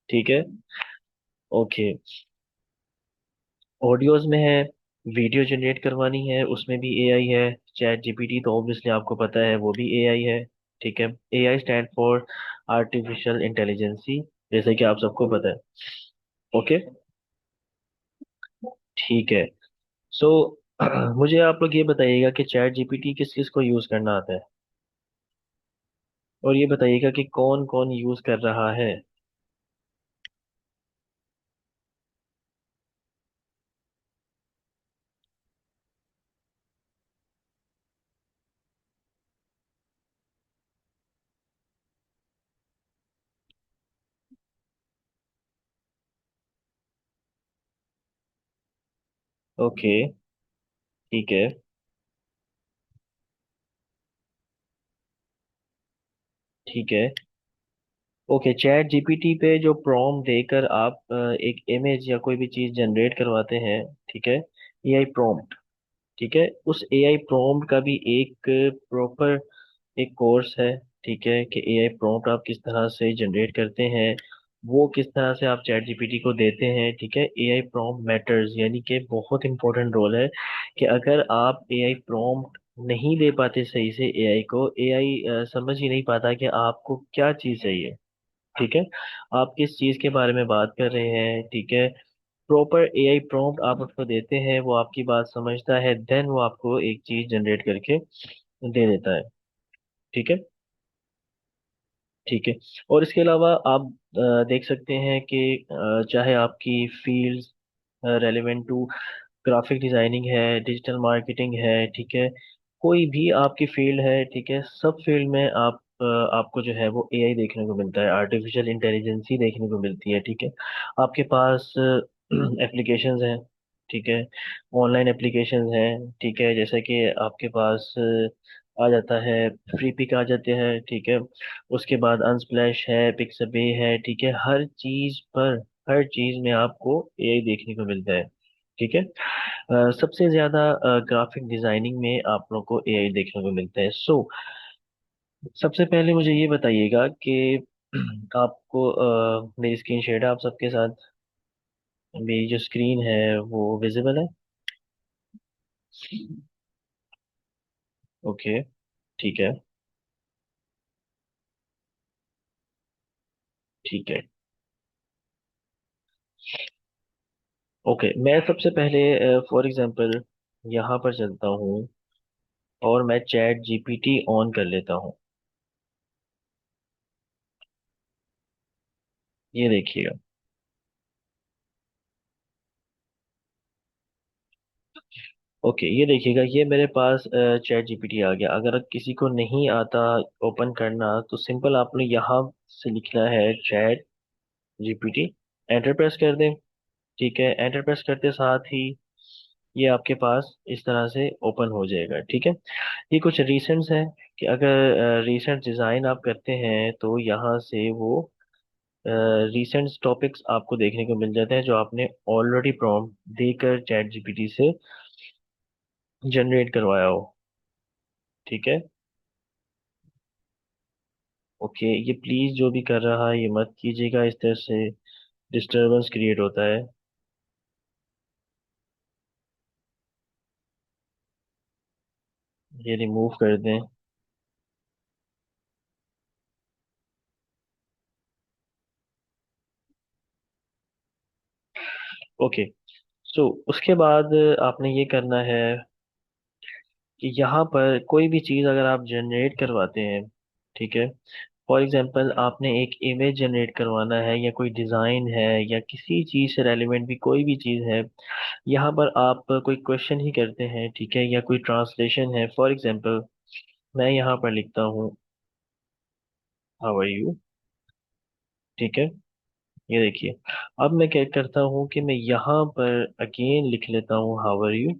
ठीक है। Okay. Audios में है, वीडियो जनरेट करवानी है, उसमें भी एआई है। चैट जीपीटी तो ऑब्वियसली आपको पता है वो भी एआई है। ठीक है। AI stand for artificial intelligence, जैसे कि आप सबको पता है। ओके। ठीक है। सो मुझे आप लोग ये बताइएगा कि चैट जीपीटी किस किस को यूज करना आता है, और ये बताइएगा कि कौन कौन यूज कर रहा है। ओके। ठीक है। ठीक है। ओके, चैट जीपीटी पे जो प्रॉम्प्ट देकर आप एक इमेज या कोई भी चीज जनरेट करवाते हैं, ठीक है, एआई प्रॉम्प्ट। ठीक है। उस एआई प्रॉम्प्ट का भी एक प्रॉपर एक कोर्स है। ठीक है, कि एआई प्रॉम्प्ट आप किस तरह से जनरेट करते हैं, वो किस तरह से आप चैट जीपीटी को देते हैं। ठीक है। एआई प्रॉम्प्ट मैटर्स, यानी कि बहुत इंपॉर्टेंट रोल है कि अगर आप एआई प्रॉम्प्ट नहीं दे पाते सही से एआई को, एआई समझ ही नहीं पाता कि आपको क्या चीज़ चाहिए। ठीक है। आप किस चीज़ के बारे में बात कर रहे हैं। ठीक है। प्रॉपर एआई प्रॉम्प्ट आप उसको देते हैं, वो आपकी बात समझता है, देन वो आपको एक चीज़ जनरेट करके दे देता है। ठीक है। ठीक है। और इसके अलावा आप देख सकते हैं कि चाहे आपकी field relevant to graphic designing है, डिजिटल मार्केटिंग है, ठीक है, कोई भी आपकी फील्ड है, ठीक है, सब फील्ड में आपको जो है वो एआई देखने को मिलता है, आर्टिफिशियल इंटेलिजेंसी देखने को मिलती है। ठीक है। आपके पास एप्लीकेशंस हैं। ठीक है। ऑनलाइन एप्लीकेशंस हैं। ठीक है, जैसे कि आपके पास आ जाता है, फ्री पिक आ जाते हैं। ठीक है। उसके बाद अनस्प्लैश है, पिक्सबे है। ठीक है। हर चीज पर, हर चीज में आपको एआई देखने को मिलता है। ठीक है। सबसे ज्यादा ग्राफिक डिजाइनिंग में आप लोग को एआई देखने को मिलता है। सो सबसे पहले मुझे ये बताइएगा कि आपको मेरी स्क्रीन शेयर है आप सबके साथ, मेरी जो स्क्रीन है वो विजिबल है। ओके। ठीक है। ठीक है। ओके, मैं सबसे पहले फॉर एग्जांपल यहाँ पर चलता हूँ और मैं चैट जीपीटी ऑन कर लेता हूँ। ये देखिएगा। ओके, ये देखिएगा, ये मेरे पास चैट जीपीटी आ गया। अगर किसी को नहीं आता ओपन करना, तो सिंपल आपने यहाँ से लिखना है चैट जीपीटी, एंटर प्रेस कर दें। ठीक है। एंटर प्रेस करते साथ ही ये आपके पास इस तरह से ओपन हो जाएगा। ठीक है। ये कुछ रीसेंट्स हैं, कि अगर रीसेंट डिज़ाइन आप करते हैं तो यहाँ से वो रीसेंट टॉपिक्स आपको देखने को मिल जाते हैं जो आपने ऑलरेडी प्रॉम्प्ट देकर चैट जीपीटी से जनरेट करवाया हो। ठीक है। ओके, ये प्लीज जो भी कर रहा है ये मत कीजिएगा, इस तरह से डिस्टरबेंस क्रिएट होता है। ये रिमूव कर दें। ओके। सो उसके बाद आपने ये करना है कि यहाँ पर कोई भी चीज़ अगर आप जनरेट करवाते हैं, ठीक है, फॉर एग्जांपल आपने एक इमेज जनरेट करवाना है, या कोई डिज़ाइन है, या किसी चीज़ से रेलिवेंट भी कोई भी चीज़ है, यहाँ पर आप कोई क्वेश्चन ही करते हैं, ठीक है, या कोई ट्रांसलेशन है। फॉर एग्जांपल मैं यहाँ पर लिखता हूँ हाउ आर यू। ठीक है। ये देखिए, अब मैं क्या करता हूँ कि मैं यहाँ पर अगेन लिख लेता हूँ हाउ आर यू।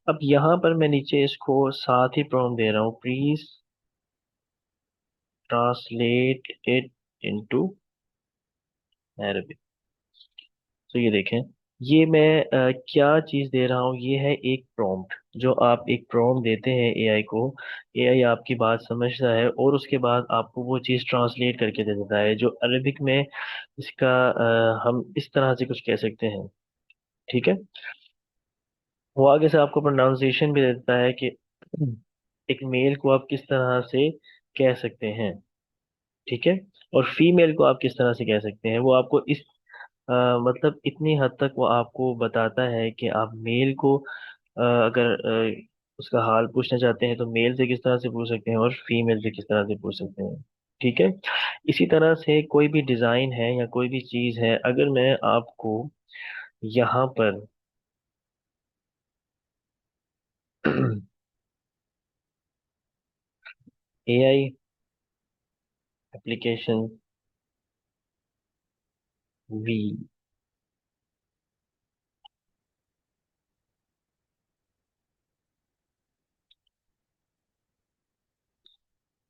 अब यहाँ पर मैं नीचे इसको साथ ही प्रॉम्प्ट दे रहा हूँ, please translate it into Arabic. तो ये देखें, ये मैं क्या चीज़ दे रहा हूँ, ये है एक प्रॉम्प्ट। जो आप एक प्रॉम्प्ट देते हैं एआई को, एआई आपकी बात समझता है और उसके बाद आपको वो चीज़ ट्रांसलेट करके दे देता है, जो अरबिक में इसका हम इस तरह से कुछ कह सकते हैं। ठीक है। वो आगे से आपको प्रोनाउंसिएशन भी देता है कि एक मेल को आप किस तरह से कह सकते हैं। ठीक है। और फीमेल को आप किस तरह से कह सकते हैं, वो आपको इस मतलब इतनी हद तक वो आपको बताता है कि आप मेल को अगर उसका हाल पूछना चाहते हैं तो मेल से किस तरह से पूछ सकते हैं और फीमेल से किस तरह से पूछ सकते हैं। ठीक है। इसी तरह से कोई भी डिजाइन है या कोई भी चीज है, अगर मैं आपको यहाँ पर एआई एप्लीकेशन वी,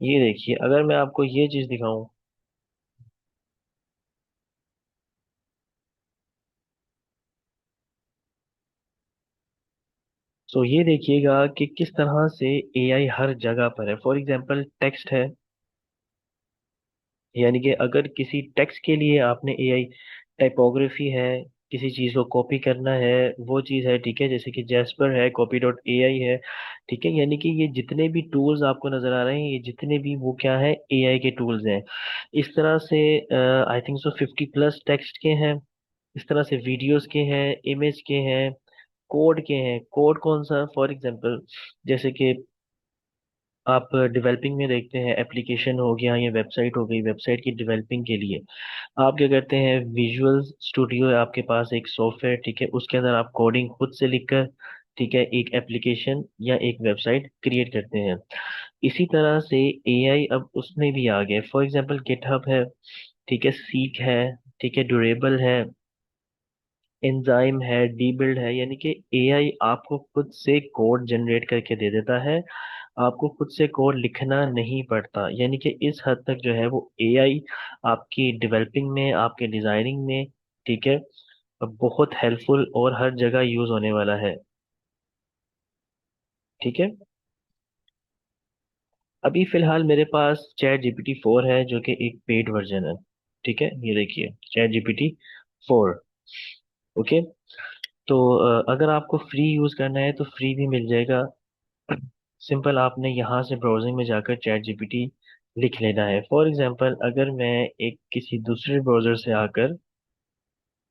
ये देखिए अगर मैं आपको ये चीज दिखाऊं, तो ये देखिएगा कि किस तरह से एआई हर जगह पर है। फॉर एग्जांपल टेक्स्ट है, यानी कि अगर किसी टेक्स्ट के लिए आपने एआई, टाइपोग्राफी है, किसी चीज को कॉपी करना है, वो चीज है। ठीक है। जैसे कि जैस्पर है, कॉपी डॉट एआई है। ठीक है। यानी कि ये जितने भी टूल्स आपको नजर आ रहे हैं, ये जितने भी वो क्या है, एआई के टूल्स हैं। इस तरह से आई थिंक सो 50+ टेक्स्ट के हैं। इस तरह से वीडियोस के हैं, इमेज के हैं, कोड के हैं। कोड कौन सा, फॉर एग्जांपल जैसे कि आप डेवलपिंग में देखते हैं, एप्लीकेशन हो गया या वेबसाइट हो गई, वेबसाइट की डेवलपिंग के लिए आप क्या करते हैं, विजुअल स्टूडियो है आपके पास एक सॉफ्टवेयर। ठीक है। उसके अंदर आप कोडिंग खुद से लिखकर, ठीक है, एक एप्लीकेशन या एक वेबसाइट क्रिएट करते हैं। इसी तरह से एआई अब उसमें भी आ गया। फॉर एग्जांपल गिटहब है, ठीक है, सीक है, ठीक है, ड्यूरेबल है, एंजाइम है, डीबिल्ड है। यानी कि एआई आपको खुद से कोड जनरेट करके दे देता है, आपको खुद से कोड लिखना नहीं पड़ता। यानी कि इस हद तक जो है वो एआई आपकी डेवलपिंग में, आपके डिजाइनिंग में, ठीक है, बहुत हेल्पफुल और हर जगह यूज होने वाला है। ठीक है। अभी फिलहाल मेरे पास चैट GPT 4 है, जो कि एक पेड वर्जन है। ठीक है। ये देखिए चैट GPT 4। ओके। तो अगर आपको फ्री यूज करना है तो फ्री भी मिल जाएगा। सिंपल आपने यहाँ से ब्राउजिंग में जाकर चैट GPT लिख लेना है। फॉर एग्जांपल अगर मैं एक किसी दूसरे ब्राउजर से आकर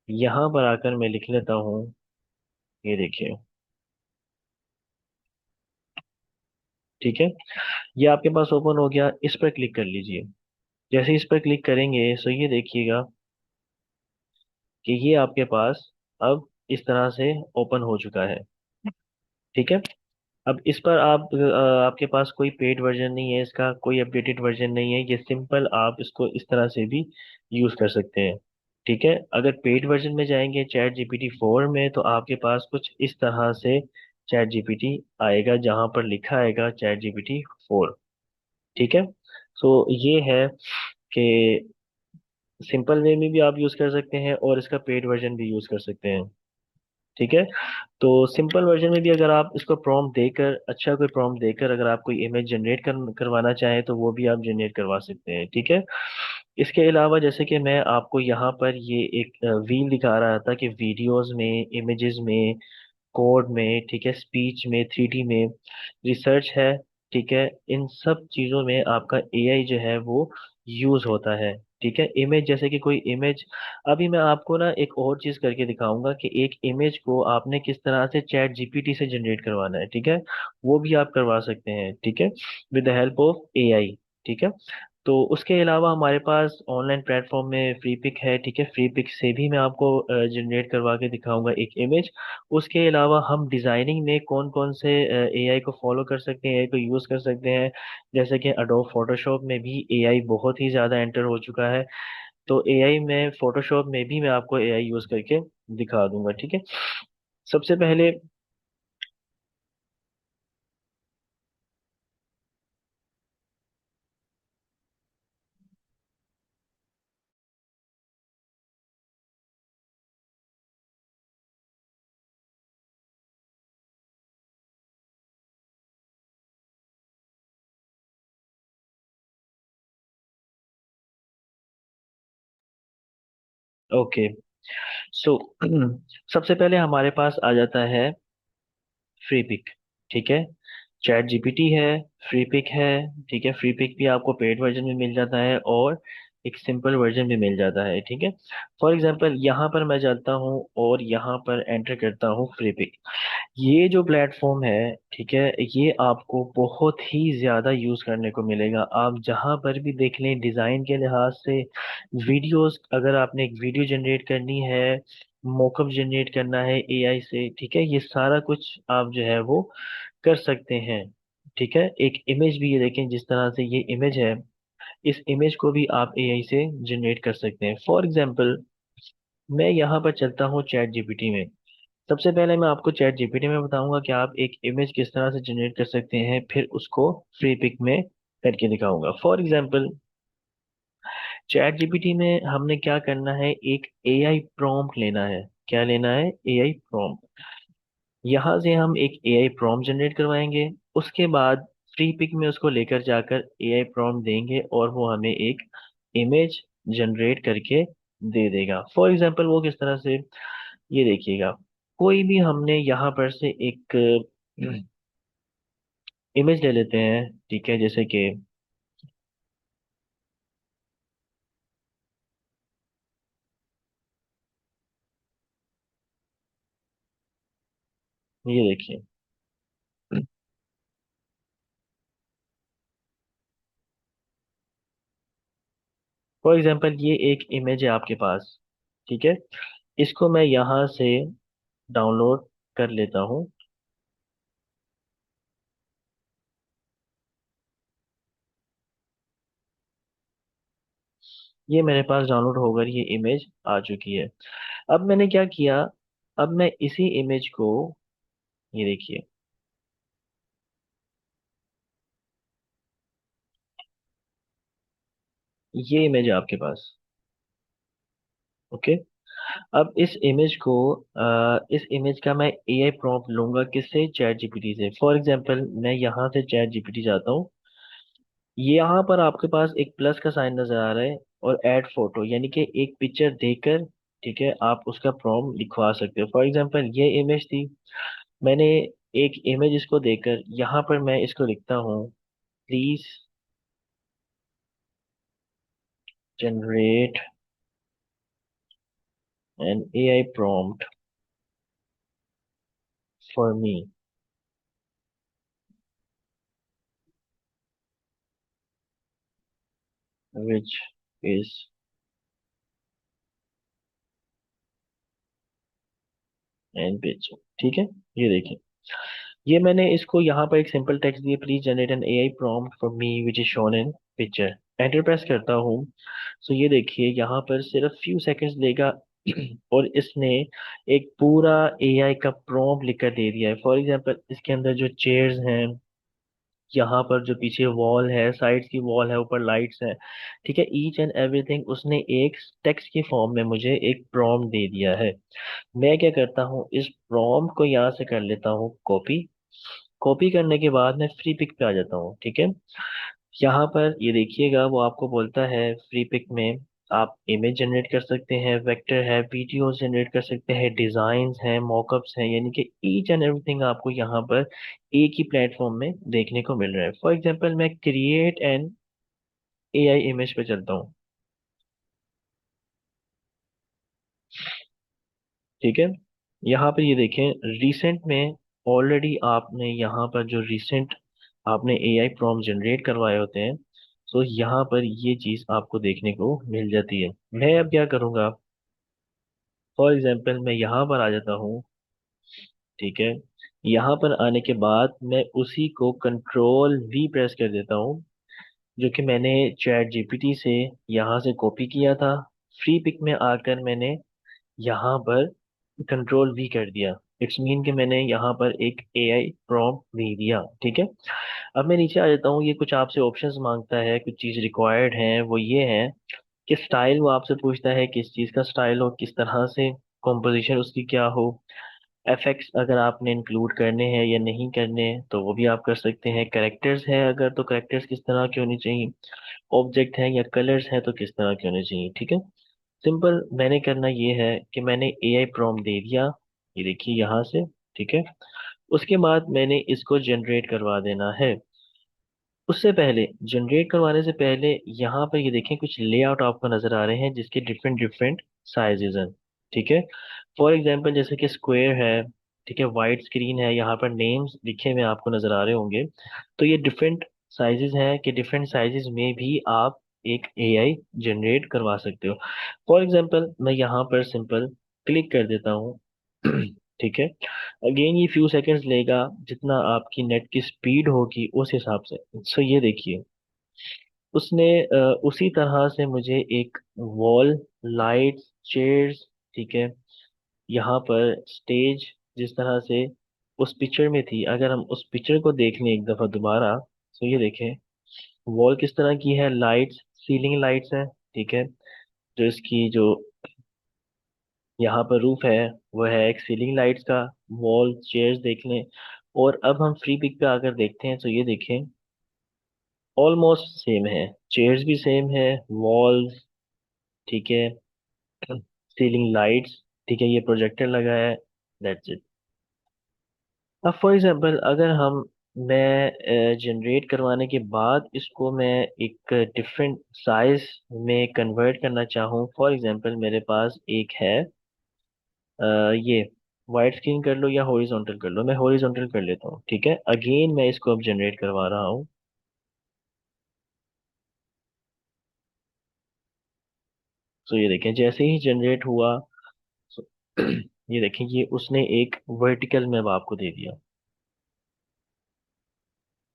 यहाँ पर आकर मैं लिख लेता हूँ, ये देखिए। ठीक है। ये आपके पास ओपन हो गया, इस पर क्लिक कर लीजिए। जैसे इस पर क्लिक करेंगे तो ये देखिएगा कि ये आपके पास अब इस तरह से ओपन हो चुका है। ठीक है। अब इस पर आप आपके पास कोई पेड वर्जन नहीं है, इसका कोई अपडेटेड वर्जन नहीं है, ये सिंपल आप इसको इस तरह से भी यूज कर सकते हैं। ठीक है। अगर पेड वर्जन में जाएंगे चैट GPT 4 में, तो आपके पास कुछ इस तरह से चैट GPT आएगा, जहां पर लिखा आएगा चैट GPT 4। ठीक है। सो ये है कि सिंपल वे में भी आप यूज कर सकते हैं और इसका पेड वर्जन भी यूज कर सकते हैं। ठीक है। तो सिंपल वर्जन में भी अगर आप इसको प्रॉम्प्ट देकर, अच्छा कोई प्रॉम्प्ट देकर अगर आप कोई इमेज जनरेट करवाना चाहें तो वो भी आप जनरेट करवा सकते हैं। ठीक है। इसके अलावा जैसे कि मैं आपको यहाँ पर ये एक व्हील दिखा रहा था कि वीडियोस में, इमेजेस में, कोड में, ठीक है, स्पीच में, 3D में, रिसर्च है, ठीक है, इन सब चीज़ों में आपका एआई जो है वो यूज होता है। ठीक है। इमेज, जैसे कि कोई इमेज, अभी मैं आपको ना एक और चीज़ करके दिखाऊंगा कि एक इमेज को आपने किस तरह से चैट GPT से जनरेट करवाना है। ठीक है। वो भी आप करवा सकते हैं। ठीक है। With the help of AI. ठीक है। तो उसके अलावा हमारे पास ऑनलाइन प्लेटफॉर्म में फ्री पिक है। ठीक है। फ्री पिक से भी मैं आपको जनरेट करवा के दिखाऊंगा एक इमेज। उसके अलावा हम डिजाइनिंग में कौन कौन से एआई को फॉलो कर सकते हैं, एआई को यूज कर सकते हैं, जैसे कि अडोब फोटोशॉप में भी एआई बहुत ही ज्यादा एंटर हो चुका है। तो एआई में, फोटोशॉप में भी मैं आपको एआई यूज करके दिखा दूंगा। ठीक है। सबसे पहले ओके। सो सबसे पहले हमारे पास आ जाता है फ्री पिक। ठीक है, चैट जीपीटी है, फ्री पिक है। ठीक है, फ्री पिक भी आपको पेड वर्जन में मिल जाता है और एक सिंपल वर्जन भी मिल जाता है। ठीक है, फॉर एग्जांपल यहाँ पर मैं जाता हूँ और यहाँ पर एंटर करता हूँ फ्री पिक। ये जो प्लेटफॉर्म है, ठीक है, ये आपको बहुत ही ज्यादा यूज करने को मिलेगा। आप जहां पर भी देख लें, डिजाइन के लिहाज से, वीडियोस, अगर आपने एक वीडियो जनरेट करनी है, मॉकअप जनरेट करना है एआई से, ठीक है, ये सारा कुछ आप जो है वो कर सकते हैं। ठीक है, एक इमेज भी ये देखें, जिस तरह से ये इमेज है, इस इमेज को भी आप एआई से जनरेट कर सकते हैं। फॉर एग्जाम्पल, मैं यहाँ पर चलता हूँ चैट जीपीटी में। सबसे पहले मैं आपको चैट जीपीटी में बताऊंगा कि आप एक इमेज किस तरह से जनरेट कर सकते हैं, फिर उसको फ्री पिक में करके दिखाऊंगा। फॉर एग्जांपल, चैट जीपीटी में हमने क्या करना है, एक एआई प्रॉम्प्ट लेना है। क्या लेना है? AI prompt. यहाँ से हम एक एआई प्रॉम्प्ट जनरेट करवाएंगे। उसके बाद फ्री पिक में उसको लेकर जाकर एआई प्रॉम्प्ट देंगे और वो हमें एक इमेज जनरेट करके दे देगा। फॉर एग्जांपल, वो किस तरह से, ये देखिएगा, कोई भी हमने यहाँ पर से एक इमेज ले लेते हैं। ठीक है, जैसे कि ये देखिए, फॉर एग्जांपल ये एक इमेज है आपके पास। ठीक है, इसको मैं यहाँ से डाउनलोड कर लेता हूँ। ये मेरे पास डाउनलोड होकर ये इमेज आ चुकी है। अब मैंने क्या किया, अब मैं इसी इमेज को, ये देखिए, ये इमेज है आपके पास। ओके, अब इस इमेज को, इस इमेज का मैं एआई प्रॉम्प्ट लूंगा, किससे? चैट जीपीटी से। फॉर एग्जांपल, मैं यहाँ से चैट जीपीटी जाता हूँ। यहाँ पर आपके पास एक प्लस का साइन नजर आ रहा है और ऐड फोटो, यानी कि एक पिक्चर देकर, ठीक है, आप उसका प्रॉम्प्ट लिखवा सकते हो। फॉर एग्जांपल, ये इमेज थी, मैंने एक इमेज इसको देकर यहाँ पर मैं इसको लिखता हूँ, please generate N AI prompt for me which is an picture. ठीक है, ये देखिए, ये मैंने इसको यहाँ पर एक सिंपल टेक्स्ट दिया, please generate N AI prompt for me which is shown in picture. Enter press करता हूँ। सो ये देखिए, यहाँ पर सिर्फ फ्यू सेकंड्स लेगा और इसने एक पूरा एआई का प्रॉम्प्ट लिखकर दे दिया है। फॉर एग्जांपल, इसके अंदर जो चेयर्स हैं, यहाँ पर जो पीछे वॉल है, साइड्स की वॉल है, ऊपर लाइट्स हैं, ठीक है, ईच एंड एवरीथिंग उसने एक टेक्स्ट की फॉर्म में मुझे एक प्रॉम्प्ट दे दिया है। मैं क्या करता हूँ, इस प्रॉम्प्ट को यहाँ से कर लेता हूँ कॉपी। कॉपी करने के बाद मैं फ्री पिक पे आ जाता हूँ। ठीक है, यहाँ पर ये देखिएगा, वो आपको बोलता है फ्री पिक में आप इमेज जनरेट कर सकते हैं, वेक्टर है, वीडियोस जनरेट कर सकते हैं, डिजाइन्स हैं, मॉकअप्स हैं, यानी कि ईच एंड एवरीथिंग आपको यहाँ पर एक ही प्लेटफॉर्म में देखने को मिल रहा है। फॉर एग्जांपल, मैं क्रिएट एन एआई इमेज पे चलता हूँ। ठीक है, यहाँ पर ये देखें, रिसेंट में ऑलरेडी आपने यहाँ पर जो रिसेंट आपने एआई प्रॉम्प्ट जनरेट करवाए होते हैं, तो यहाँ पर ये चीज आपको देखने को मिल जाती है। मैं अब क्या करूँगा, फॉर एग्जाम्पल, मैं यहाँ पर आ जाता हूँ। ठीक है, यहाँ पर आने के बाद मैं उसी को कंट्रोल वी प्रेस कर देता हूँ, जो कि मैंने चैट जीपीटी से यहाँ से कॉपी किया था। फ्री पिक में आकर मैंने यहाँ पर कंट्रोल वी कर दिया। इट्स मीन कि मैंने यहाँ पर एक एआई प्रॉम्प्ट दे दिया। ठीक है, अब मैं नीचे आ जाता हूँ। ये कुछ आपसे ऑप्शंस मांगता है, कुछ चीज़ रिक्वायर्ड है, वो ये है कि स्टाइल, वो आपसे पूछता है किस चीज़ का स्टाइल हो, किस तरह से कॉम्पोजिशन उसकी क्या हो। एफेक्ट्स अगर आपने इंक्लूड करने हैं या नहीं करने, तो वो भी आप कर सकते हैं। करेक्टर्स है अगर, तो करेक्टर्स किस तरह के होने चाहिए। ऑब्जेक्ट है या कलर्स है तो किस तरह के होने चाहिए। ठीक है, सिंपल मैंने करना ये है कि मैंने एआई प्रॉम्प्ट दे दिया, ये देखिए यहाँ से, ठीक है। उसके बाद मैंने इसको जनरेट करवा देना है। उससे पहले, जनरेट करवाने से पहले, यहाँ पर ये देखें कुछ लेआउट आपको नजर आ रहे हैं जिसके डिफरेंट डिफरेंट साइजेस हैं, ठीक है। फॉर एग्जांपल जैसे कि स्क्वायर है, ठीक है, वाइड स्क्रीन है, यहाँ पर नेम्स लिखे हुए आपको नजर आ रहे होंगे। तो ये डिफरेंट साइजेस हैं कि डिफरेंट साइजेस में भी आप एक एआई जनरेट करवा सकते हो। फॉर एग्जांपल मैं यहाँ पर सिंपल क्लिक कर देता हूँ ठीक है। अगेन ये फ्यू सेकंड्स लेगा, जितना आपकी नेट की स्पीड होगी उस हिसाब से। सो ये देखिए, उसने उसी तरह से मुझे एक वॉल, लाइट्स, चेयर्स, ठीक है, यहाँ पर स्टेज, जिस तरह से उस पिक्चर में थी, अगर हम उस पिक्चर को देख लें एक दफा दोबारा, तो ये देखें वॉल किस तरह की है, लाइट्स, सीलिंग लाइट्स है, ठीक है। जो इसकी जो यहाँ पर रूफ है, वो है एक सीलिंग लाइट्स का। वॉल, चेयर्स देख लें। और अब हम फ्री पिक पे आकर देखते हैं तो ये देखें ऑलमोस्ट सेम है। चेयर्स भी सेम है, वॉल्स, ठीक है, सीलिंग लाइट्स, ठीक है, ये प्रोजेक्टर लगा है, दैट्स इट। अब फॉर एग्जांपल अगर हम, मैं जनरेट करवाने के बाद इसको मैं एक डिफरेंट साइज में कन्वर्ट करना चाहूँ, फॉर एग्जांपल मेरे पास एक है, ये वाइड स्क्रीन कर लो या हॉरिजॉन्टल कर लो, मैं हॉरिजॉन्टल कर लेता हूँ, ठीक है। अगेन मैं इसको अब जनरेट करवा रहा हूँ। तो ये देखें जैसे ही जनरेट हुआ, so, ये देखें ये उसने एक वर्टिकल में अब आपको दे दिया,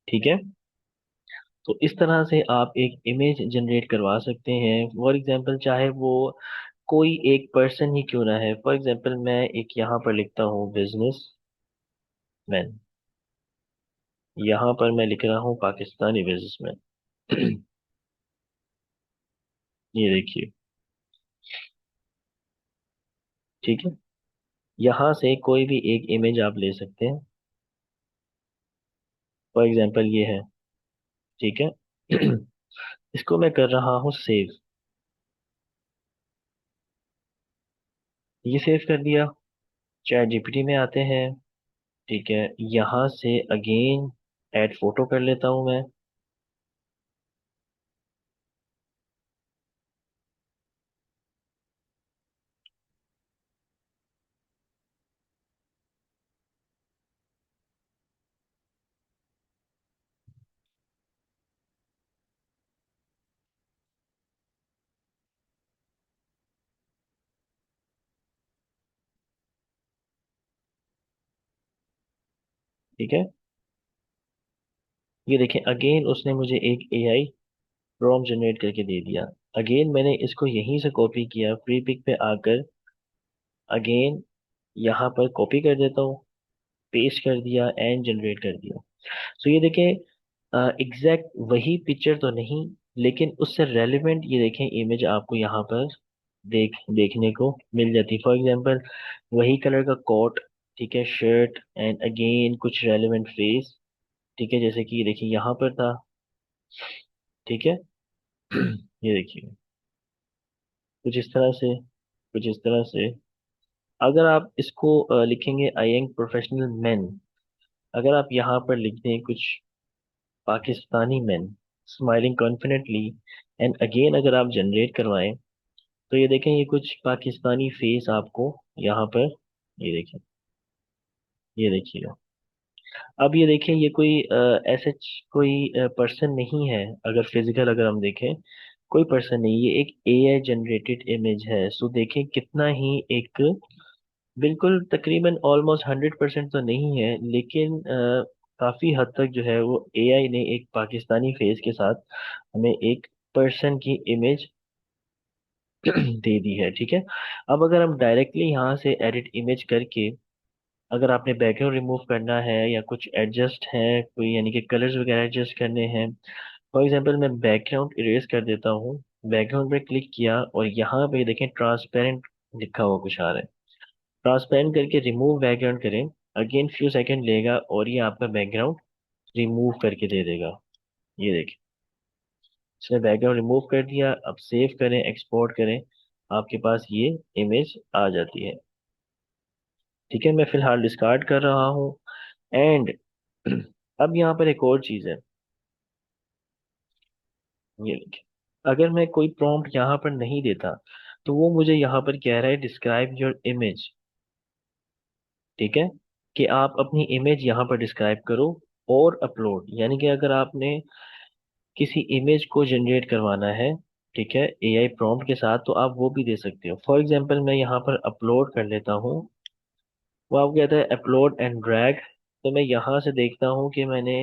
ठीक है। तो इस तरह से आप एक इमेज जनरेट करवा सकते हैं। फॉर एग्जांपल चाहे वो कोई एक पर्सन ही क्यों ना है, फॉर एग्जांपल मैं एक यहाँ पर लिखता हूँ बिजनेस मैन, यहाँ पर मैं लिख रहा हूँ पाकिस्तानी बिजनेसमैन ये देखिए, ठीक है। यहाँ से कोई भी एक इमेज आप ले सकते हैं, फॉर एग्जांपल ये है, ठीक है। इसको मैं कर रहा हूँ सेव, ये सेव कर दिया। चैट जीपीटी में आते हैं, ठीक है, यहाँ से अगेन ऐड फोटो कर लेता हूँ मैं, ठीक है। ये देखें अगेन उसने मुझे एक एआई प्रॉम्प्ट जनरेट करके दे दिया। अगेन मैंने इसको यहीं से कॉपी किया, फ्री पिक पे आकर अगेन यहाँ पर कॉपी कर देता हूँ, पेस्ट कर दिया एंड जनरेट कर दिया। सो ये देखें एग्जैक्ट वही पिक्चर तो नहीं, लेकिन उससे रेलिवेंट ये देखें इमेज आपको यहाँ पर देखने को मिल जाती है। फॉर एग्जांपल वही कलर का कोट, ठीक है, शर्ट, एंड अगेन कुछ रेलिवेंट फेस, ठीक है, जैसे कि ये देखिए यहाँ पर था, ठीक है। ये देखिए कुछ इस तरह से, कुछ इस तरह से। अगर आप इसको लिखेंगे आई एम प्रोफेशनल मैन, अगर आप यहाँ पर लिख दें कुछ Pakistani man smiling confidently, and again अगर आप जनरेट करवाएं तो ये देखें ये कुछ पाकिस्तानी फेस आपको यहाँ पर, ये देखिए, ये देखिए। अब ये देखें ये कोई ऐसे कोई पर्सन नहीं है, अगर फिजिकल अगर हम देखें कोई पर्सन नहीं, ये एक एआई जनरेटेड इमेज है। सो देखें कितना ही एक, बिल्कुल तकरीबन ऑलमोस्ट 100% तो नहीं है, लेकिन काफी हद तक जो है वो एआई ने एक पाकिस्तानी फेस के साथ हमें एक पर्सन की इमेज दे दी है, ठीक है। अब अगर हम डायरेक्टली यहाँ से एडिट इमेज करके, अगर आपने बैकग्राउंड रिमूव करना है या कुछ एडजस्ट है कोई, यानी कि कलर्स वगैरह एडजस्ट करने हैं, फॉर एग्जांपल मैं बैकग्राउंड इरेज कर देता हूँ, बैकग्राउंड पे क्लिक किया और यहाँ पे देखें ट्रांसपेरेंट लिखा हुआ कुछ आ रहा है, ट्रांसपेरेंट करके रिमूव बैकग्राउंड करें, अगेन फ्यू सेकंड लेगा और ये आपका बैकग्राउंड रिमूव करके दे देगा। ये देखिए इसने बैकग्राउंड रिमूव कर दिया। अब सेव करें, एक्सपोर्ट करें, आपके पास ये इमेज आ जाती है। ठीक है, मैं फिलहाल डिस्कार्ड कर रहा हूँ। एंड अब यहाँ पर एक और चीज है, ये देखिए, अगर मैं कोई प्रॉम्प्ट यहाँ पर नहीं देता तो वो मुझे यहाँ पर कह रहा है डिस्क्राइब योर इमेज। ठीक है, कि आप अपनी इमेज यहाँ पर डिस्क्राइब करो और अपलोड, यानी कि अगर आपने किसी इमेज को जनरेट करवाना है, ठीक है, एआई प्रॉम्प्ट के साथ, तो आप वो भी दे सकते हो। फॉर एग्जांपल मैं यहाँ पर अपलोड कर लेता हूँ। वो आपको कहता है अपलोड एंड ड्रैग। तो मैं यहाँ से देखता हूँ कि मैंने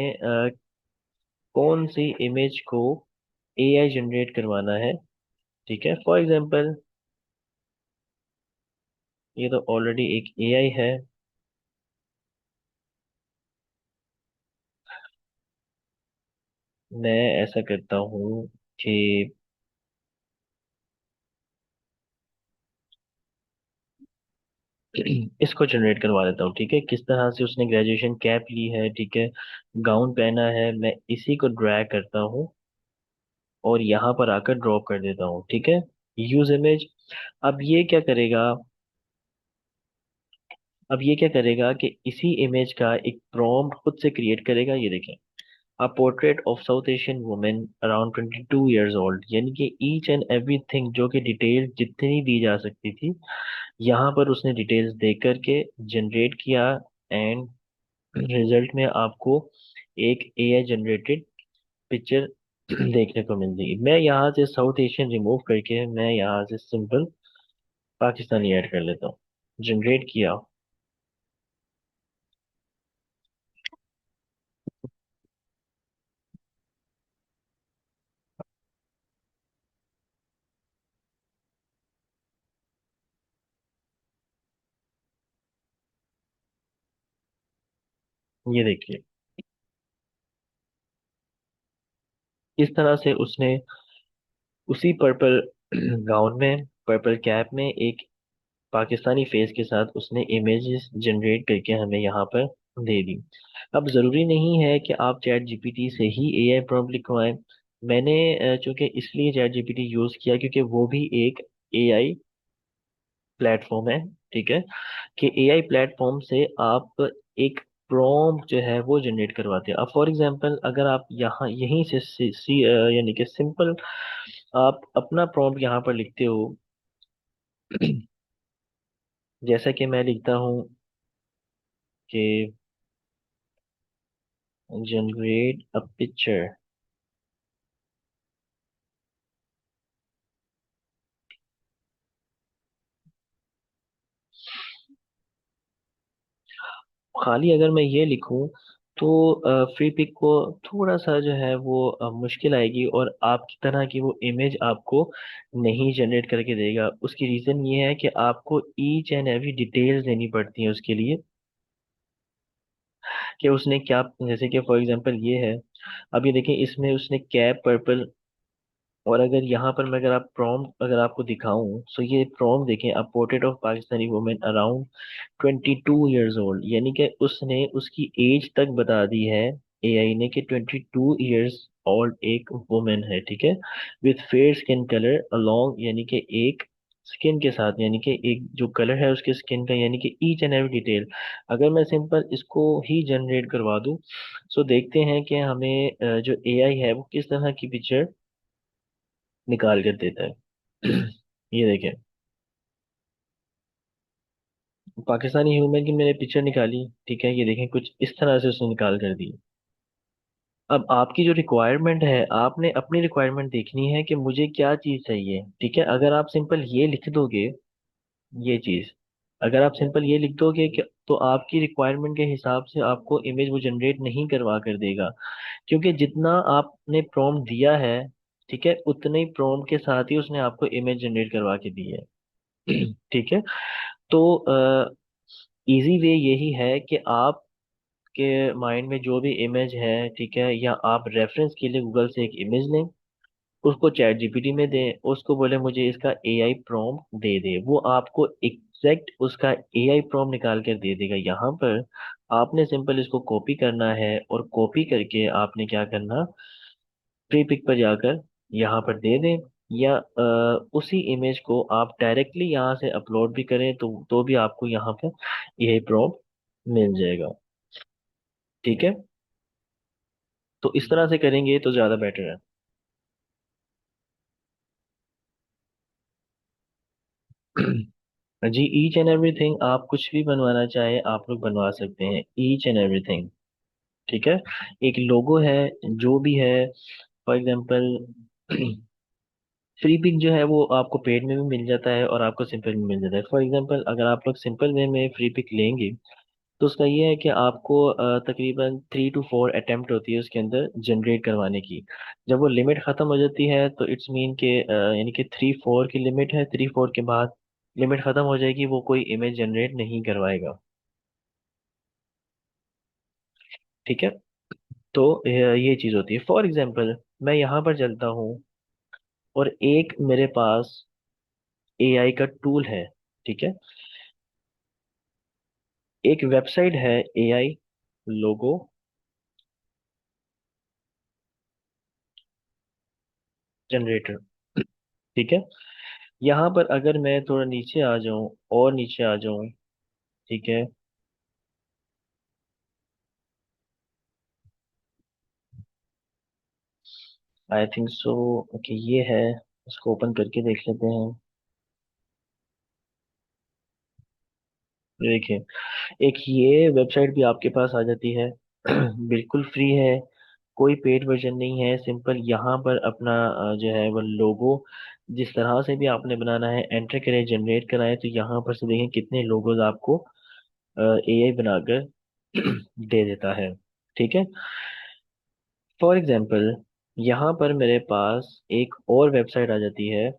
कौन सी इमेज को एआई जनरेट करवाना है। ठीक है, फॉर एग्जांपल ये तो ऑलरेडी एक एआई है। मैं ऐसा करता हूँ कि इसको जनरेट करवा देता हूँ। ठीक है, किस तरह से उसने ग्रेजुएशन कैप ली है, ठीक है, गाउन पहना है, मैं इसी को ड्रैग करता हूँ और यहाँ पर आकर ड्रॉप कर देता हूँ। ठीक है, यूज इमेज। अब ये क्या करेगा, अब ये क्या करेगा कि इसी इमेज का एक प्रॉम्प्ट खुद से क्रिएट करेगा। ये देखें, a portrait of south Asian women around 22 years old, यानी कि ईच एंड एवरीथिंग जो कि डिटेल जितनी दी जा सकती थी यहाँ पर उसने डिटेल्स दे करके जनरेट किया। एंड रिजल्ट में आपको एक एआई जनरेटेड पिक्चर देखने को मिल जाएगी। मैं यहाँ से साउथ एशियन रिमूव करके मैं यहाँ से सिंपल पाकिस्तानी ऐड कर लेता हूँ। जनरेट किया, ये देखिए इस तरह से उसने उसी पर्पल गाउन में, पर्पल कैप में, एक पाकिस्तानी फेस के साथ उसने इमेजेस जनरेट करके हमें यहाँ पर दे दी। अब जरूरी नहीं है कि आप चैट जीपीटी से ही एआई प्रॉम्प्ट लिखवाएं। मैंने चूंकि इसलिए चैट जीपीटी यूज किया क्योंकि वो भी एक एआई प्लेटफॉर्म है। ठीक है, कि एआई प्लेटफॉर्म से आप एक प्रॉम्प्ट जो है वो जनरेट करवाते हैं। अब फॉर एग्जांपल अगर आप यहाँ यहीं से यानी कि सिंपल आप अपना प्रॉम्प्ट यहाँ पर लिखते हो, जैसा कि मैं लिखता हूँ कि जनरेट अ पिक्चर। खाली अगर मैं ये लिखूं तो फ्री पिक को थोड़ा सा जो है वो मुश्किल आएगी और आपकी तरह की वो इमेज आपको नहीं जनरेट करके देगा। उसकी रीजन ये है कि आपको ईच एंड एवरी डिटेल्स देनी पड़ती है उसके लिए, कि उसने क्या, जैसे कि फॉर एग्जांपल ये है। अब ये देखें, इसमें उसने कैप पर्पल, और अगर यहाँ पर मैं अगर आप प्रॉम्प्ट अगर आपको दिखाऊं, सो ये प्रॉम्प्ट देखें, a portrait of Pakistani women around 22 years old, यानी कि उसने उसकी एज तक बता दी है एआई ने कि 22 ईयर्स ओल्ड एक वुमेन है। ठीक है, with fair skin colour along, यानी कि एक स्किन के साथ, यानी कि एक जो कलर है उसके स्किन का, यानी कि ईच एंड एवरी डिटेल। अगर मैं सिंपल इसको ही जनरेट करवा दूं, सो देखते हैं कि हमें जो एआई है वो किस तरह की पिक्चर निकाल कर देता है। ये देखें, पाकिस्तानी ह्यूमन की मैंने पिक्चर निकाली। ठीक है, ये देखें कुछ इस तरह से उसने निकाल कर दी। अब आपकी जो रिक्वायरमेंट है, आपने अपनी रिक्वायरमेंट देखनी है कि मुझे क्या चीज़ चाहिए। ठीक है, अगर आप सिंपल ये लिख दोगे, ये चीज़ अगर आप सिंपल ये लिख दोगे कि, तो आपकी रिक्वायरमेंट के हिसाब से आपको इमेज वो जनरेट नहीं करवा कर देगा, क्योंकि जितना आपने प्रॉम्प्ट दिया है, ठीक है, उतने ही प्रॉम्प्ट के साथ ही उसने आपको इमेज जनरेट करवा के दी है। ठीक है, तो इजी वे यही है कि आपके माइंड में जो भी इमेज है, ठीक है, या आप रेफरेंस के लिए गूगल से एक इमेज लें, उसको चैट जीपीटी में दें, उसको बोले मुझे इसका एआई प्रॉम्प्ट दे दे, वो आपको एग्जैक्ट उसका एआई प्रॉम्प्ट निकाल कर दे देगा। यहाँ पर आपने सिंपल इसको कॉपी करना है और कॉपी करके आपने क्या करना, प्री पिक पर जाकर यहाँ पर दे दें। या उसी इमेज को आप डायरेक्टली यहाँ से अपलोड भी करें तो भी आपको यहाँ पर यही प्रॉम्प्ट मिल जाएगा। ठीक है, तो इस तरह से करेंगे तो ज़्यादा बेटर है। जी, ईच एंड एवरीथिंग आप कुछ भी बनवाना चाहे आप लोग बनवा सकते हैं, ईच एंड एवरीथिंग। ठीक है, एक लोगो है जो भी है, फॉर एग्जांपल फ्री पिक जो है वो आपको पेड में भी मिल जाता है और आपको सिंपल में मिल जाता है। फॉर एग्जांपल अगर आप लोग सिंपल वे में फ्री पिक लेंगे तो उसका ये है कि आपको तकरीबन 3 to 4 अटेम्प्ट होती है उसके अंदर जनरेट करवाने की। जब वो लिमिट खत्म हो जाती है तो इट्स मीन के यानी कि 3-4 की लिमिट है, 3-4 के बाद लिमिट खत्म हो जाएगी, वो कोई इमेज जनरेट नहीं करवाएगा। ठीक है, तो ये चीज़ होती है। फॉर एग्जांपल मैं यहाँ पर चलता हूँ और एक मेरे पास एआई का टूल है। ठीक है, एक वेबसाइट है एआई लोगो जनरेटर। ठीक है, यहाँ पर अगर मैं थोड़ा नीचे आ जाऊं और नीचे आ जाऊं, ठीक है, आई थिंक सो, ओके ये है, इसको ओपन करके देख लेते हैं। ये देखिए, एक ये वेबसाइट भी आपके पास आ जाती है। बिल्कुल फ्री है, कोई पेड वर्जन नहीं है, सिंपल यहाँ पर अपना जो है वो लोगो जिस तरह से भी आपने बनाना है एंटर करें, जनरेट कराएं, तो यहाँ पर से देखें कितने लोगोज आपको एआई बनाकर दे देता है। ठीक है, फॉर एग्जाम्पल यहाँ पर मेरे पास एक और वेबसाइट आ जाती है।